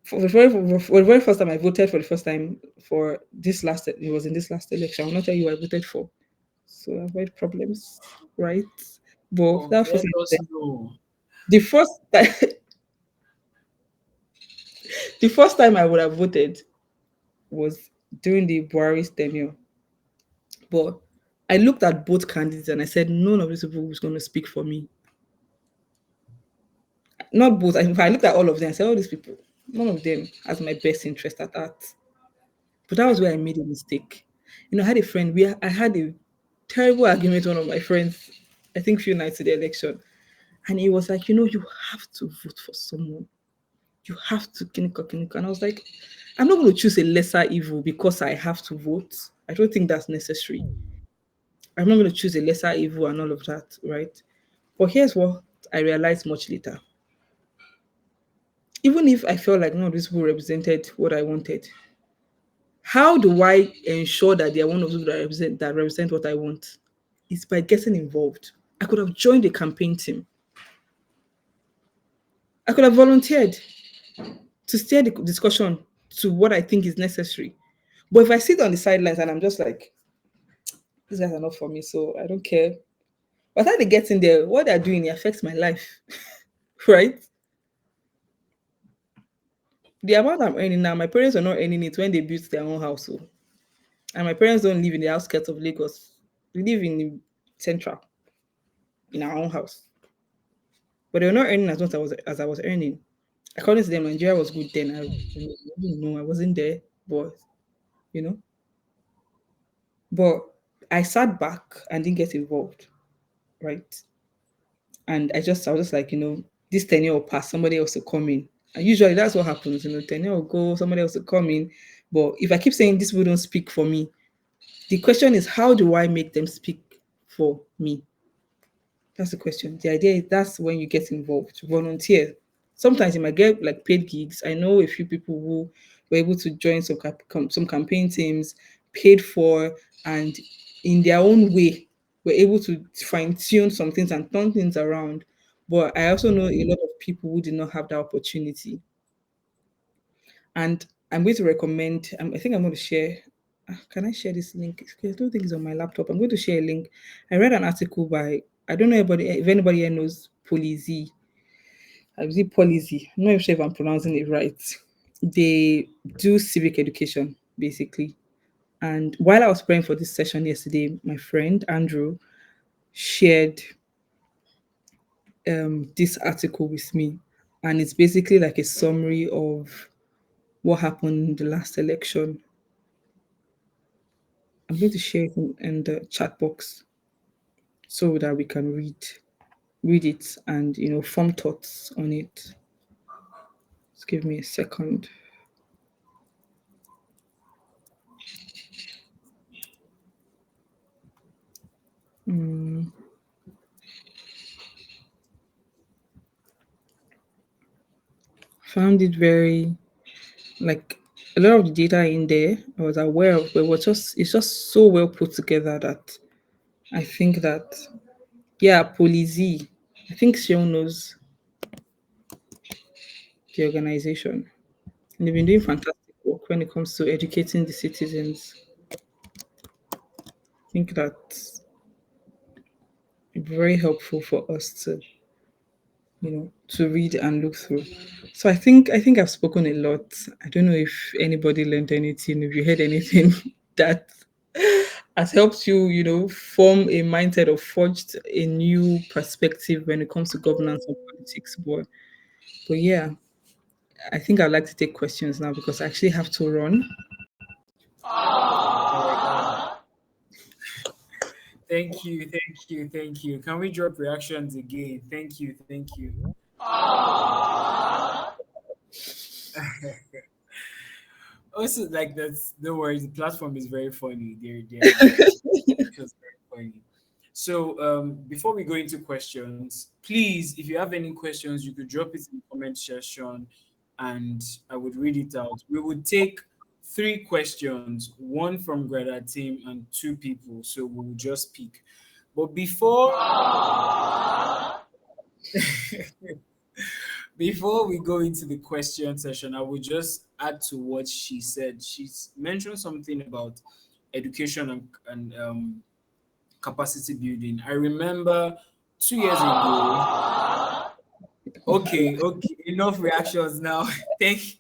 for the very first time I voted for the first time for this last, it was in this last election. I'll not tell you who I voted for. So avoid problems, right? But Oh, that let first us know. the first time the first time I would have voted was during the Buhari's tenure. But I looked at both candidates and I said, none of these people was going to speak for me. Not both. I looked at all of them. I said, all these people, none of them has my best interest at heart. But that was where I made a mistake. I had a friend. I had a terrible argument with one of my friends. I think few nights to the election, and he was like, you have to vote for someone. You have to kiniko kiniko. And I was like, I'm not going to choose a lesser evil because I have to vote. I don't think that's necessary. I'm not going to choose a lesser evil and all of that, right? But here's what I realized much later. Even if I felt like none of these people represented what I wanted, how do I ensure that they are one of those that represent what I want? It's by getting involved. I could have joined the campaign team. I could have volunteered to steer the discussion to what I think is necessary. But if I sit on the sidelines and I'm just like, These guys are not for me, so I don't care. By the time they get in there, what they're doing it affects my life, right? The amount I'm earning now, my parents are not earning it when they built their own house. So, and my parents don't live in the outskirts of Lagos. We live in the central, in our own house. But they were not earning as much as I was earning. According to them, Nigeria was good then. I didn't know, I wasn't there, but you know. But I sat back and didn't get involved, right? And I was just like, this tenure will pass, somebody else will come in. And usually that's what happens, tenure will go, somebody else will come in. But if I keep saying this people don't speak for me, the question is, how do I make them speak for me? That's the question. The idea is that's when you get involved, volunteer. Sometimes you might get like paid gigs. I know a few people who were able to join some campaign teams, paid for, and in their own way were able to fine tune some things and turn things around. But I also know a lot of people who did not have that opportunity. And I'm going to recommend. I think I'm going to share. Can I share this link? I don't think it's on my laptop. I'm going to share a link. I read an article by, I don't know if anybody here knows Polizy. I see Policy. I'm not even sure if I'm pronouncing it right. They do civic education basically. And while I was praying for this session yesterday, my friend Andrew shared this article with me, and it's basically like a summary of what happened in the last election. I'm going to share it in the chat box so that we can read it and form thoughts on it. Just give me a second. Mm, found it very, like, a lot of the data in there I was aware of, but it's just so well put together that I think that, yeah, Polizy, I think Sion knows the organization. And they've been doing fantastic work when it comes to educating the citizens. I think that's very helpful for us to read and look through. So I think I've spoken a lot. I don't know if anybody learned anything, if you heard anything that has helped you form a mindset or forged a new perspective when it comes to governance and politics. But yeah, I think I'd like to take questions now because I actually have to run. All right. Thank you, thank you, thank you. Can we drop reactions again? Thank you, thank you. Also, like that's the word. The platform is very funny. They're just very funny. So before we go into questions, please, if you have any questions, you could drop it in the comment section, and I would read it out. We would take three questions, one from Gradatim and two people. So we will just pick. But before we go into the question session, I will just add to what she said. She's mentioned something about education and capacity building. I remember 2 years ago. Okay, okay, enough reactions now. Thank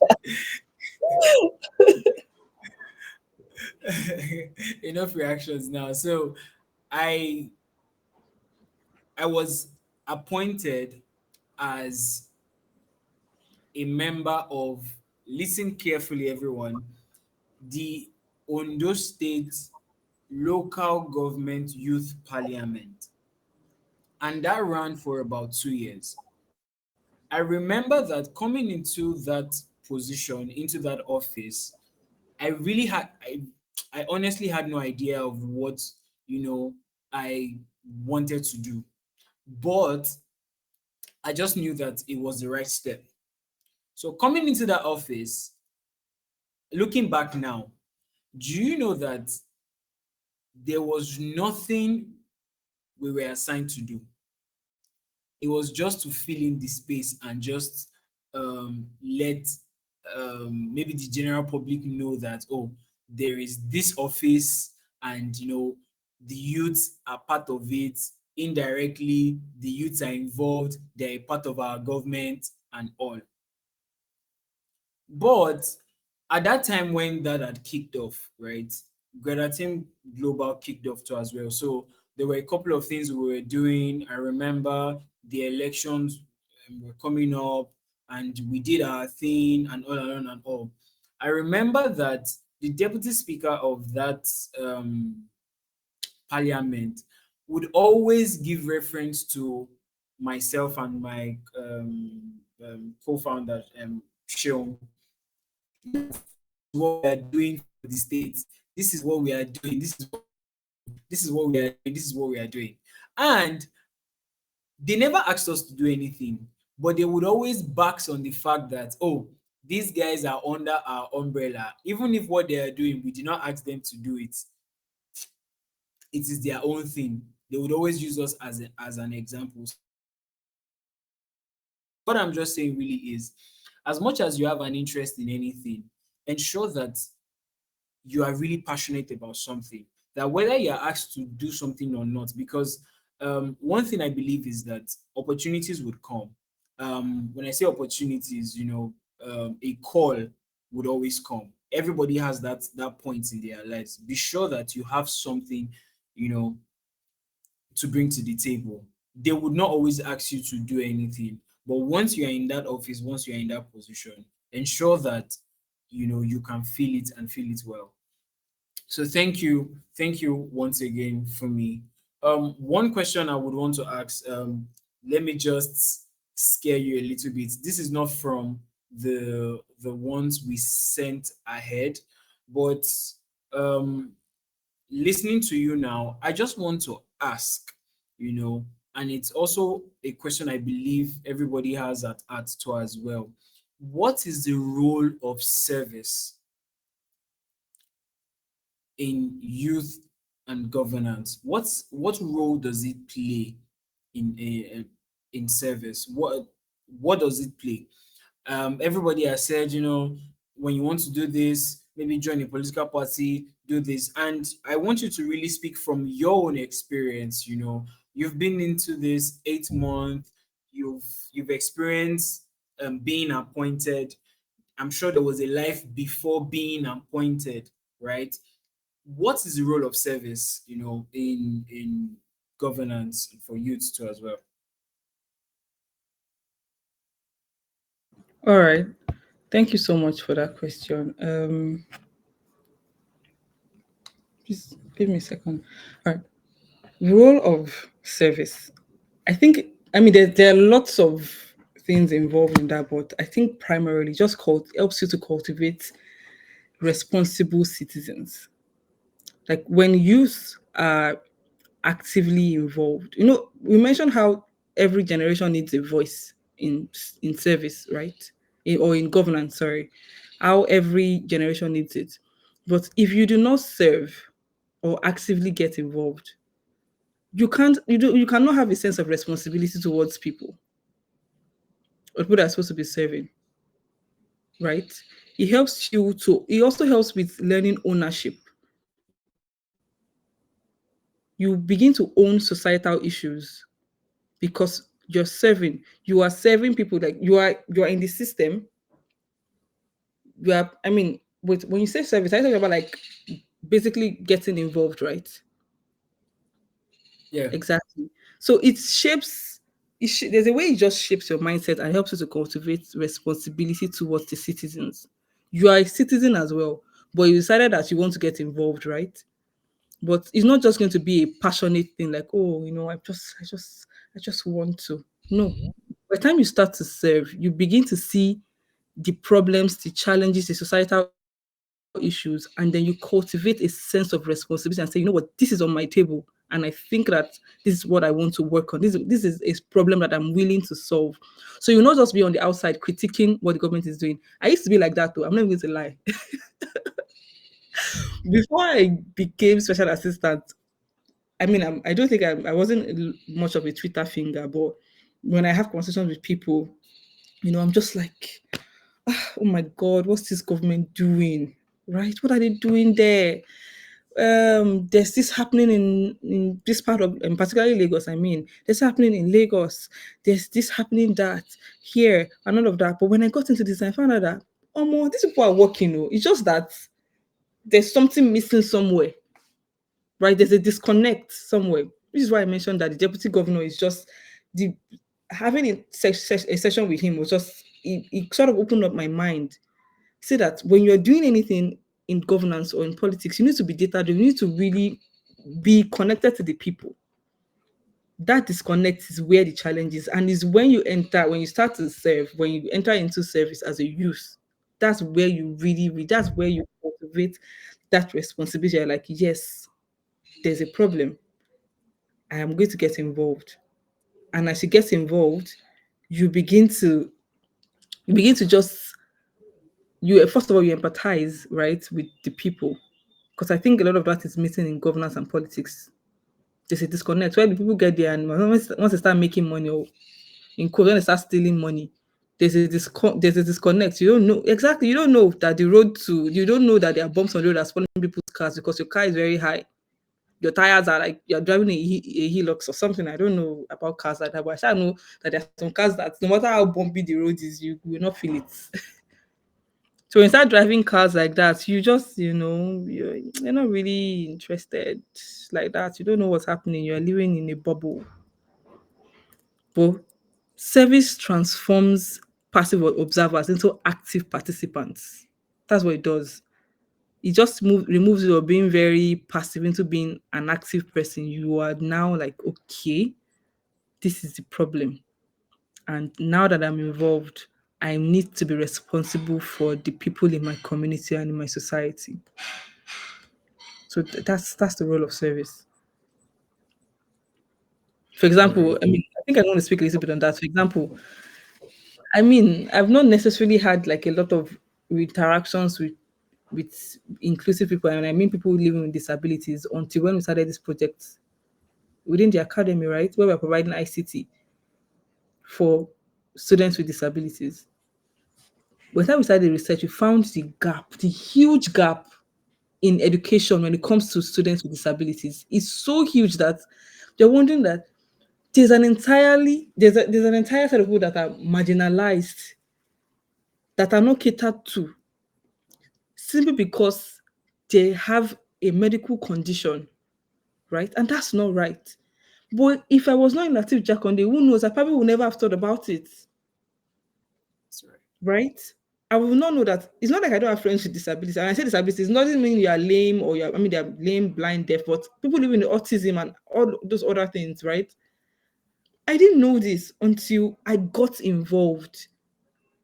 enough reactions now. So I I was appointed as a member of, listen carefully everyone, the Ondo State Local Government Youth Parliament. And that ran for about 2 years. I remember that coming into that position, into that office, I honestly had no idea of what, I wanted to do. But I just knew that it was the right step. So coming into that office, looking back now, do you know that there was nothing we were assigned to do? It was just to fill in the space and just let maybe the general public know that, oh, there is this office, and the youths are part of it. Indirectly, the youths are involved, they're a part of our government and all. But at that time when that had kicked off, right, Gradatim Global kicked off too as well. So there were a couple of things we were doing. I remember the elections were coming up and we did our thing and all and all and all. I remember that the deputy speaker of that parliament would always give reference to myself and my co-founder, Sean. This is what we are doing for the states. This is what we are doing. This is what we are doing. This is what we are doing. And they never asked us to do anything, but they would always back on the fact that, oh, these guys are under our umbrella. Even if what they are doing, we did not ask them to do it, it is their own thing. They would always use us as an example. What I'm just saying really is, as much as you have an interest in anything, ensure that you are really passionate about something, that whether you're asked to do something or not, because one thing I believe is that opportunities would come. When I say opportunities, a call would always come. Everybody has that point in their lives. Be sure that you have something, you know, to bring to the table. They would not always ask you to do anything, but once you are in that office, once you are in that position, ensure that you can feel it and feel it well. So thank you once again for me. One question I would want to ask, let me just scare you a little bit. This is not from the ones we sent ahead, but um listening to you now, I just want to ask, and it's also a question I believe everybody has at heart too as well. What is the role of service in youth and governance? What role does it play in in service? What does it play? Everybody has said, when you want to do this, maybe join a political party, do this. And I want you to really speak from your own experience. You've been into this 8 months, you've experienced being appointed. I'm sure there was a life before being appointed, right? What is the role of service, in governance for youth too as well? All right. Thank you so much for that question. Just give me a second. All right. Role of service. I think, I mean, there are lots of things involved in that, but I think primarily just helps you to cultivate responsible citizens. Like when youth are actively involved, we mentioned how every generation needs a voice in service, right? Or in governance, sorry. How every generation needs it. But if you do not serve or actively get involved, you cannot have a sense of responsibility towards people or people that are supposed to be serving, right? It also helps with learning ownership. You begin to own societal issues because you are serving people, like you are in the system. You are, I mean, when you say service, I talk about like basically getting involved, right? Yeah. Exactly. So there's a way it just shapes your mindset and helps you to cultivate responsibility towards the citizens. You are a citizen as well, but you decided that you want to get involved, right? But it's not just going to be a passionate thing like, oh, I just want to. No. By the time you start to serve, you begin to see the problems, the challenges, the societal issues, and then you cultivate a sense of responsibility and say, you know what, this is on my table, and I think that this is what I want to work on. This is a problem that I'm willing to solve. So you'll not just be on the outside critiquing what the government is doing. I used to be like that though. I'm not even going to lie. Before I became special assistant, I mean, I don't think I wasn't much of a Twitter finger, but when I have conversations with people, I'm just like, oh my God, what's this government doing? Right? What are they doing there? there's this happening in this part of, particularly Lagos. I mean, there's happening in Lagos. There's this happening that here and all of that. But when I got into this, I found out that oh, more these people are working. Oh, it's just that there's something missing somewhere, right? There's a disconnect somewhere. This is why I mentioned that the deputy governor is just the having a session with him was just it sort of opened up my mind. See that when you're doing anything in governance or in politics, you need to be data driven. You need to really be connected to the people. That disconnect is where the challenge is, and is when you enter, when you start to serve, when you enter into service as a youth. That's where you that's where you cultivate that responsibility. You're like, yes, there's a problem. I am going to get involved. And as you get involved, you begin to you begin to just you first of all you empathize right with the people, because I think a lot of that is missing in governance and politics. There's a disconnect where the people get there and once they start making money or in quote when they start stealing money, there's a disconnect. You don't know exactly. You don't know that the road to you don't know that there are bumps on the road that's spoiling people's cars because your car is very high. Your tires are like you're driving a Hilux or something. I don't know about cars like that, but I know that there are some cars that no matter how bumpy the road is, you will not feel it. So when you start driving cars like that, you just, you're not really interested like that. You don't know what's happening. You're living in a bubble. But service transforms passive observers into active participants. That's what it does. It just removes you of being very passive into being an active person. You are now like, okay, this is the problem. And now that I'm involved, I need to be responsible for the people in my community and in my society. So that's the role of service. For All example, right. I mean, I think I want to speak a little bit on that. For example, I mean, I've not necessarily had like a lot of interactions with inclusive people, and I mean people living with disabilities until when we started this project within the academy, right, where we're providing ICT for students with disabilities. By the time we started the research, we found the gap, the huge gap in education when it comes to students with disabilities. It's so huge that you're wondering that there's an entire set of people that are marginalized, that are not catered to, simply because they have a medical condition, right? And that's not right. But if I was not in Latif Jakonde, who knows? I probably would never have thought about it, That's right. right? I will not know that it's not like I don't have friends with disabilities. And I say disabilities, it doesn't mean you are lame or I mean, they're lame, blind, deaf, but people living with autism and all those other things, right? I didn't know this until I got involved.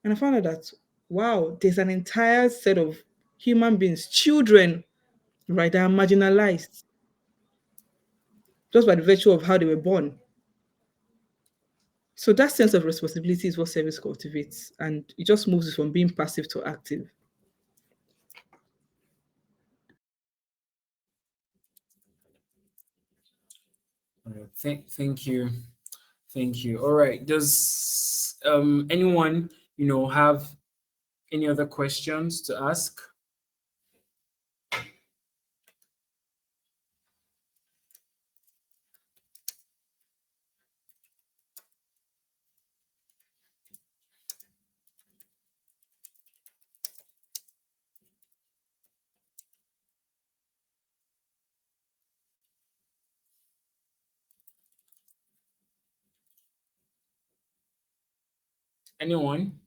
And I found out that, wow, there's an entire set of human beings, children, right, that are marginalized just by the virtue of how they were born. So that sense of responsibility is what service cultivates, and it just moves you from being passive to active. All right. Thank you. Thank you. All right. Does anyone, have any other questions to ask? Anyone?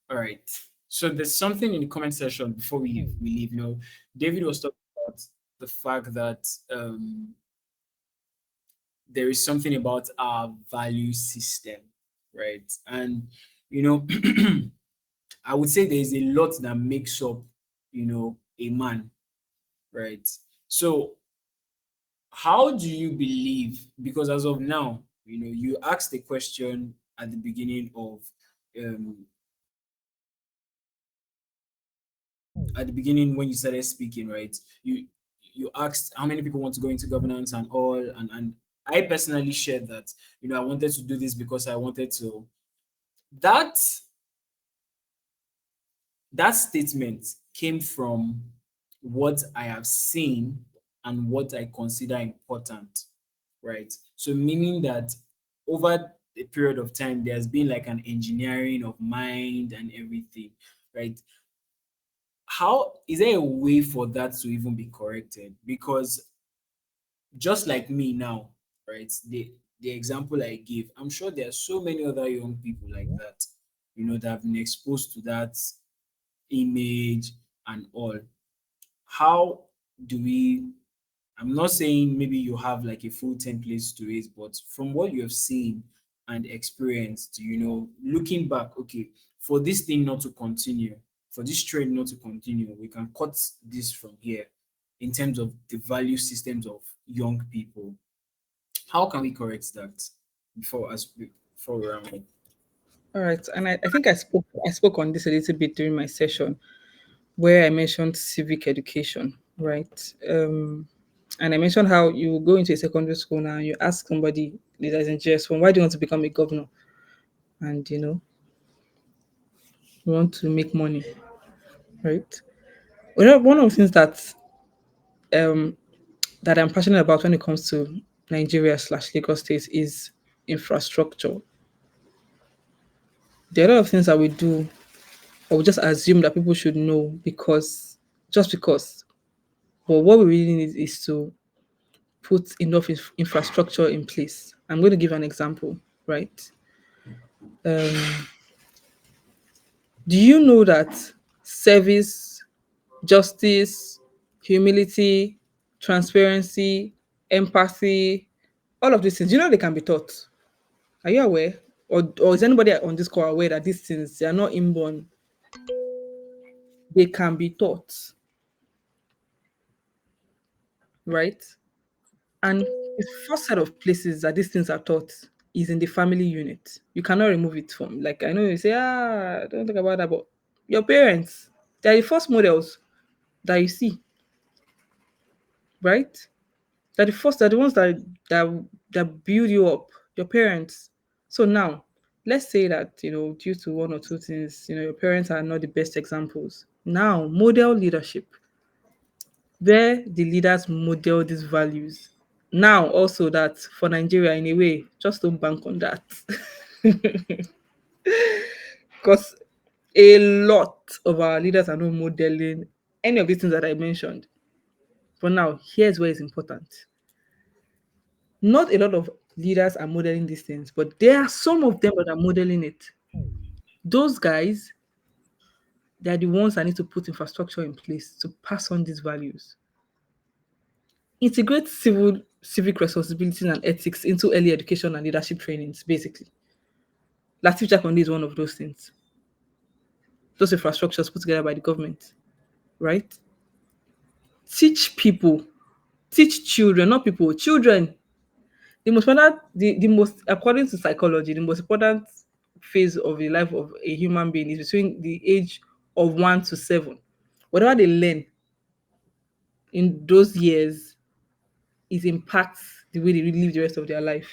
All right. So there's something in the comment section before we leave. David was talking about the fact that there is something about our value system, right? And you know, I would say there's a lot that makes up, a man, right? So how do you believe? Because as of now, you asked the question at the beginning of um when you started speaking, right? You asked how many people want to go into governance and all, and I personally shared that, I wanted to do this because I wanted to. That That statement came from what I have seen and what I consider important, right? So, meaning that over a period of time, there's been like an engineering of mind and everything, right? How is there a way for that to even be corrected? Because just like me now, right? The example I gave, I'm sure there are so many other young people like that, that have been exposed to that image and all. How do we, I'm not saying maybe you have like a full template to it, but from what you have seen and experienced, looking back, okay, for this thing not to continue, for this trend not to continue, we can cut this from here in terms of the value systems of young people. How can we correct that before we round up? All right, and I think I spoke on this a little bit during my session where I mentioned civic education, right? And I mentioned how you go into a secondary school now and you ask somebody that is in GS1, why do you want to become a governor? And you want to make money, right? One of the things um that I'm passionate about when it comes to Nigeria slash Lagos State is infrastructure. There are a lot of things that we do, or we just assume that people should know just because. But what we really need is to put enough infrastructure in place. I'm going to give an example, right? Um, do you know that service, justice, humility, transparency, empathy, all of these things, they can be taught? Are you aware? Or is anybody on this call aware that these things, they are not inborn? They can be taught, right? And the first set of places that these things are taught is in the family unit. You cannot remove it from. Like I know you say, don't think about that, but your parents, they are the first models that you see, right? They're the ones that build you up, your parents. So now, let's say that due to one or two things, your parents are not the best examples. Now, model leadership, where the leaders model these values. Now, also that for Nigeria, in a way, just don't bank on that. Because a lot of our leaders are not modeling any of these things that I mentioned. But now, here's where it's important. Not a lot of leaders are modeling these things, but there are some of them that are modeling it. Those guys, they're the ones that need to put infrastructure in place to pass on these values. Integrate civic responsibilities and ethics into early education and leadership trainings, basically. Latif Jakonde is one of those things. Those infrastructures put together by the government, right? Teach people, teach children, not people, children. The most, according to psychology, the most important phase of the life of a human being is between the age of 1 to 7. Whatever they learn in those years, it impacts the way they live the rest of their life.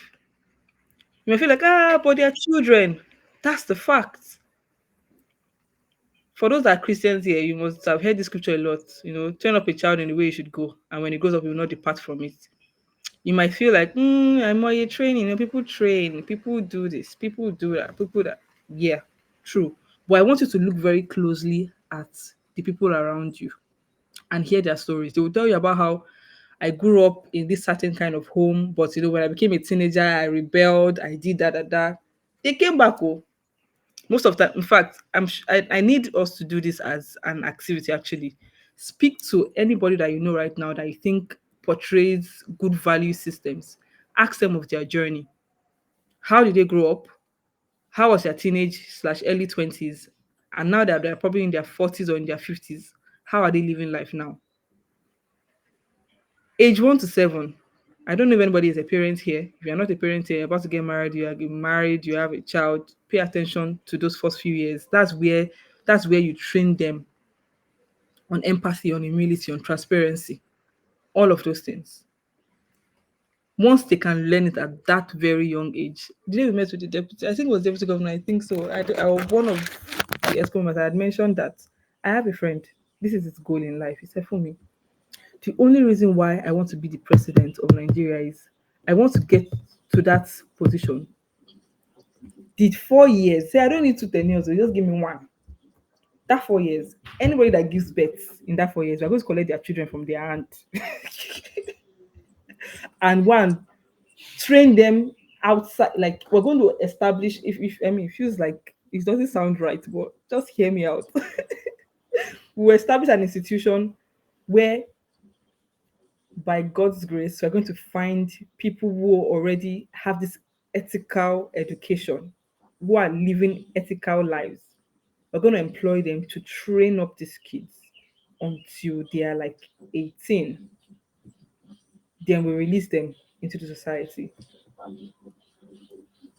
You may feel like, but they're children. That's the fact. For those that are Christians here, you must have heard this scripture a lot. Train up a child in the way he should go, and when he grows up, he will not depart from it. You might feel like, I'm on a training. People train, people do this, people do that, people that. Yeah, true. But I want you to look very closely at the people around you and hear their stories. They will tell you about how I grew up in this certain kind of home, but when I became a teenager, I rebelled, I did that, that, that. They came back, oh, most of that. In fact, I need us to do this as an activity actually. Speak to anybody that you know right now that you think portrays good value systems. Ask them of their journey. How did they grow up? How was their teenage slash early 20s? And now that they're probably in their 40s or in their 50s, how are they living life now? Age 1 to 7. I don't know if anybody is a parent here. If you're not a parent here, you're about to get married, you are getting married, you have a child, pay attention to those first few years. That's where you train them on empathy, on humility, on transparency, all of those things. Once they can learn it at that very young age. The day we met with the deputy, I think it was deputy governor, I think so. I was one of the exponents. I had mentioned that I have a friend. This is his goal in life. He said, for me, the only reason why I want to be the president of Nigeria is I want to get to that position. Did 4 years. Say I don't need two tenures, so just give me one. That 4 years. Anybody that gives birth in that 4 years, we're going to collect their children from their aunt. And one, train them outside. Like we're going to establish if I mean it feels like it doesn't sound right, but just hear me out. We'll establish an institution where by God's grace, we're going to find people who already have this ethical education, who are living ethical lives. We're going to employ them to train up these kids until they are like 18. Then we release them into the society.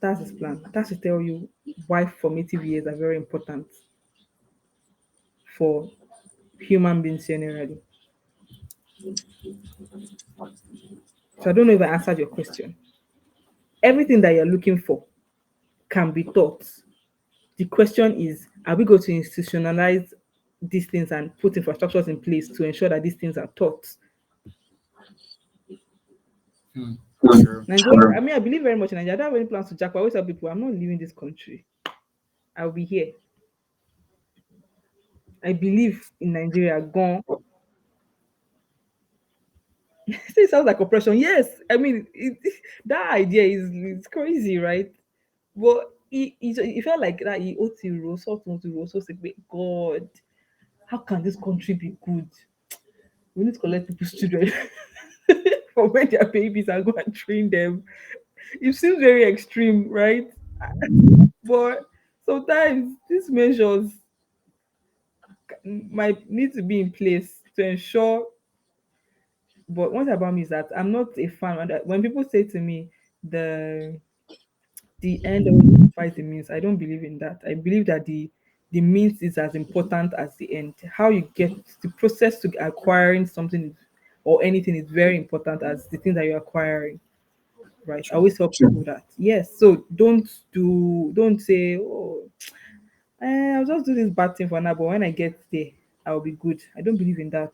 That's his plan. That's to tell you why formative years are very important for human beings generally. So I don't know if I answered your question. Everything that you're looking for can be taught. The question is, are we going to institutionalize these things and put infrastructures in place to ensure that these things are taught? Hmm. True. Nigeria, I mean, I believe very much in Nigeria. I don't have any plans to jack. I always tell people, I'm not leaving this country. I'll be here. I believe in Nigeria. Gone. It sounds like oppression. Yes, I mean, that idea is it's crazy, right? But he felt like that. He ought to rose, so say, God, how can this country be good? We need to collect people's children from when they're babies and go and train them. It seems very extreme, right? But sometimes these measures might need to be in place to ensure. But one thing about me is that I'm not a fan. When people say to me the end always justifies the means, I don't believe in that. I believe that the means is as important as the end. How you get the process to acquiring something or anything is very important as the thing that you're acquiring. Right. I True. always tell people that. Yes. So don't say, oh, I'll just do this bad thing for now, but when I get there, I'll be good. I don't believe in that.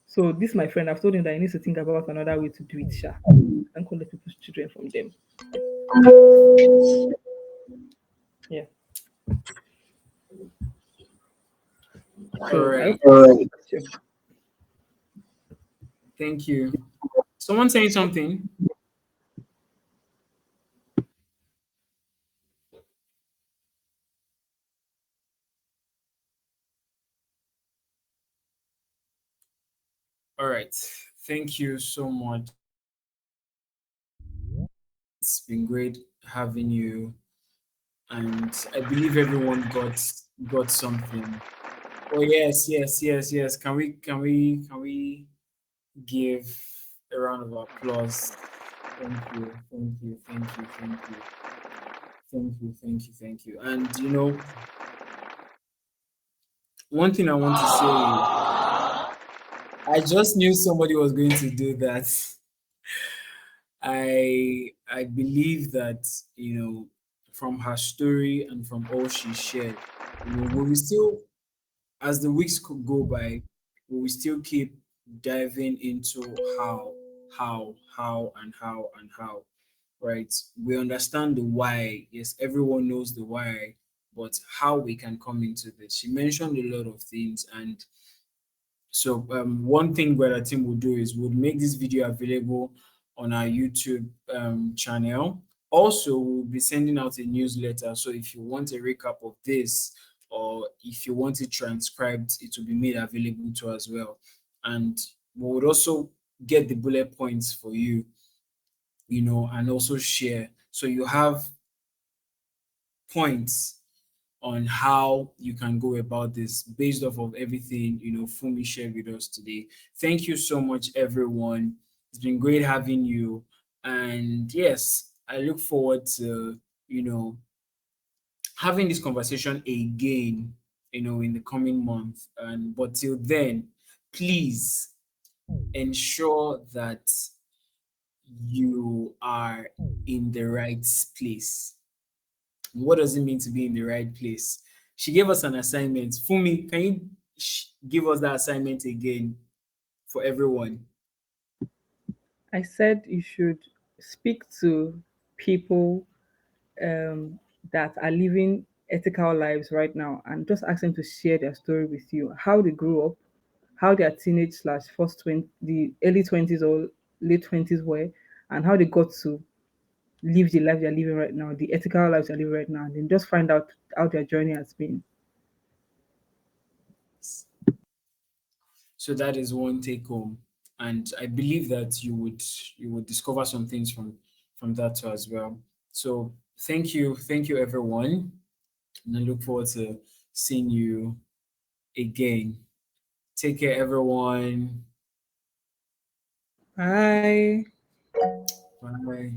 So this my friend, I've told him that he needs to think about another way to do it, Sha. And collect people's children from them. Yeah. All So I right. hope I answered the question. Thank you. Someone saying something? All right. Thank you so much. It's been great having you, and I believe everyone got something. Oh yes, yes, yes, yes. Can we give a round of applause? Thank you, thank you, thank you, thank you, thank you, thank you, thank you. And one thing I want to say, I just knew somebody was going to do that. I believe that from her story and from all she shared, we will still, as the weeks could go by, we will still keep diving into how, right? We understand the why. Yes, everyone knows the why, but how we can come into this. She mentioned a lot of things, and so one thing Gradatim will do is would make this video available on our YouTube channel. Also, we'll be sending out a newsletter. So if you want a recap of this, or if you want it transcribed, it will be made available to as well. And we would also get the bullet points for you, and also share. So you have points on how you can go about this based off of everything Fumi shared with us today. Thank you so much, everyone. It's been great having you, and yes, I look forward to having this conversation again, in the coming month. And but till then, please ensure that you are in the right place. What does it mean to be in the right place? She gave us an assignment. Fumi, can you give us that assignment again for everyone? I said you should speak to people that are living ethical lives right now and just ask them to share their story with you, how they grew up, how their teenage slash first 20, the early 20s or late 20s were, and how they got to live the life they're living right now, the ethical lives they're living right now, and then just find out how their journey has been. So that is one take home, and I believe that you would discover some things from that too as well. So thank you everyone, and I look forward to seeing you again. Take care, everyone. Bye. Bye.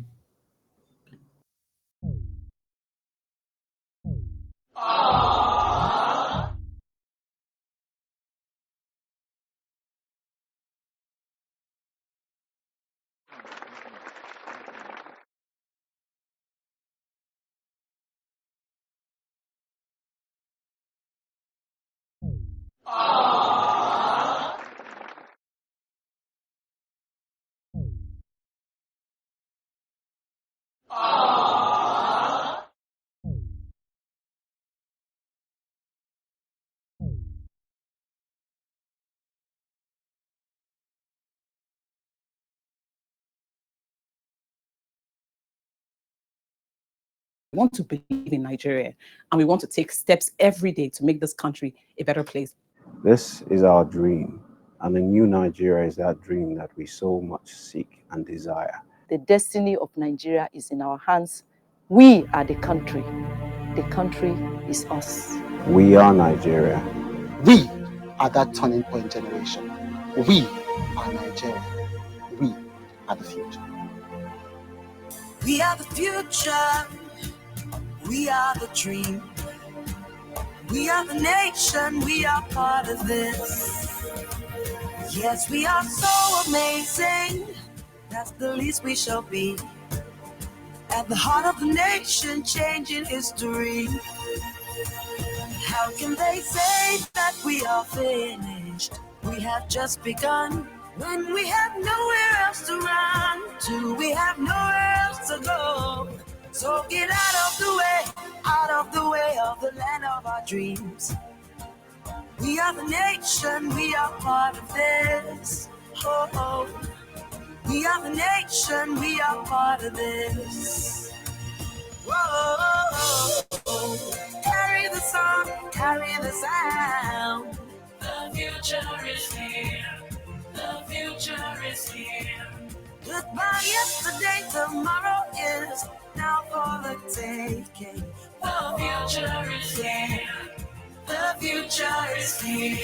Want to believe in Nigeria, and we want to take steps every day to make this country a better place. This is our dream, and a new Nigeria is that dream that we so much seek and desire. The destiny of Nigeria is in our hands. We are the country. The country is us. We are Nigeria. We are that turning point generation. We are Nigeria. We are the future. We are the future. We are the dream. We are the nation. We are part of this. Yes, we are so amazing. That's the least we shall be. At the heart of the nation, changing history. How can they say that we are finished? We have just begun. When we have nowhere else to run to, we have nowhere else to go. So get out of the way of the land of our dreams. We are the nation, we are part of this. Oh, oh. We are the nation, we are part of this. Whoa, carry the song, carry the sound. The future is here. The future is here. Goodbye yesterday, tomorrow is now for the taking. The future is here. The future is here.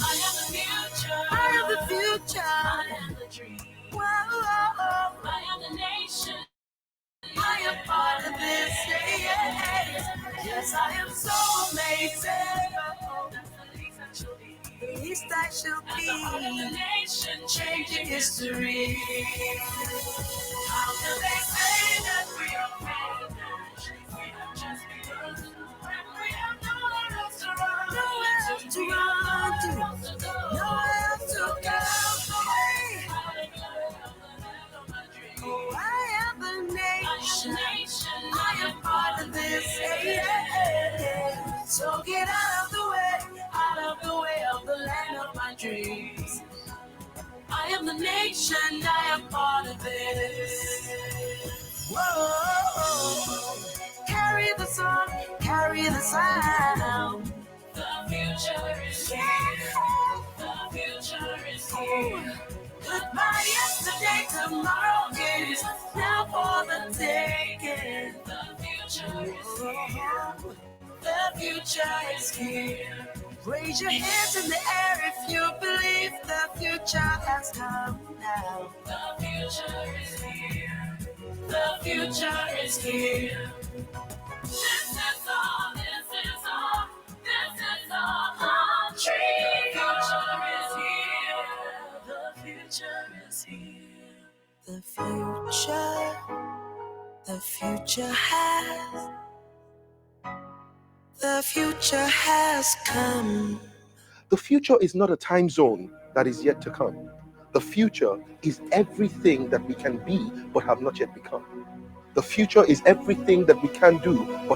I am the future. I am the future. I am the dream. Whoa, I am the nation. I am part of this. Yes, I am so amazing. The least I shall be. The nation changing history. How can they say that we are finished? We have just begun. When we have nowhere else to run, nowhere else to run, nowhere else to go. Oh, I am the nation. I am part of this. So get out of the way of the land of my dreams. I am the nation. I am part of this. Whoa, carry the song, carry the sound. The future is here. The future is here. Goodbye yesterday, tomorrow is now for the taking. The future is here. The future is here. Raise your hands in the air if you believe the future has come now. The future is here. The future is here. This is all, this is all, this is all country. The future is here. The future is here. The future has The future has come. The future is not a time zone that is yet to come. The future is everything that we can be but have not yet become. The future is everything that we can do but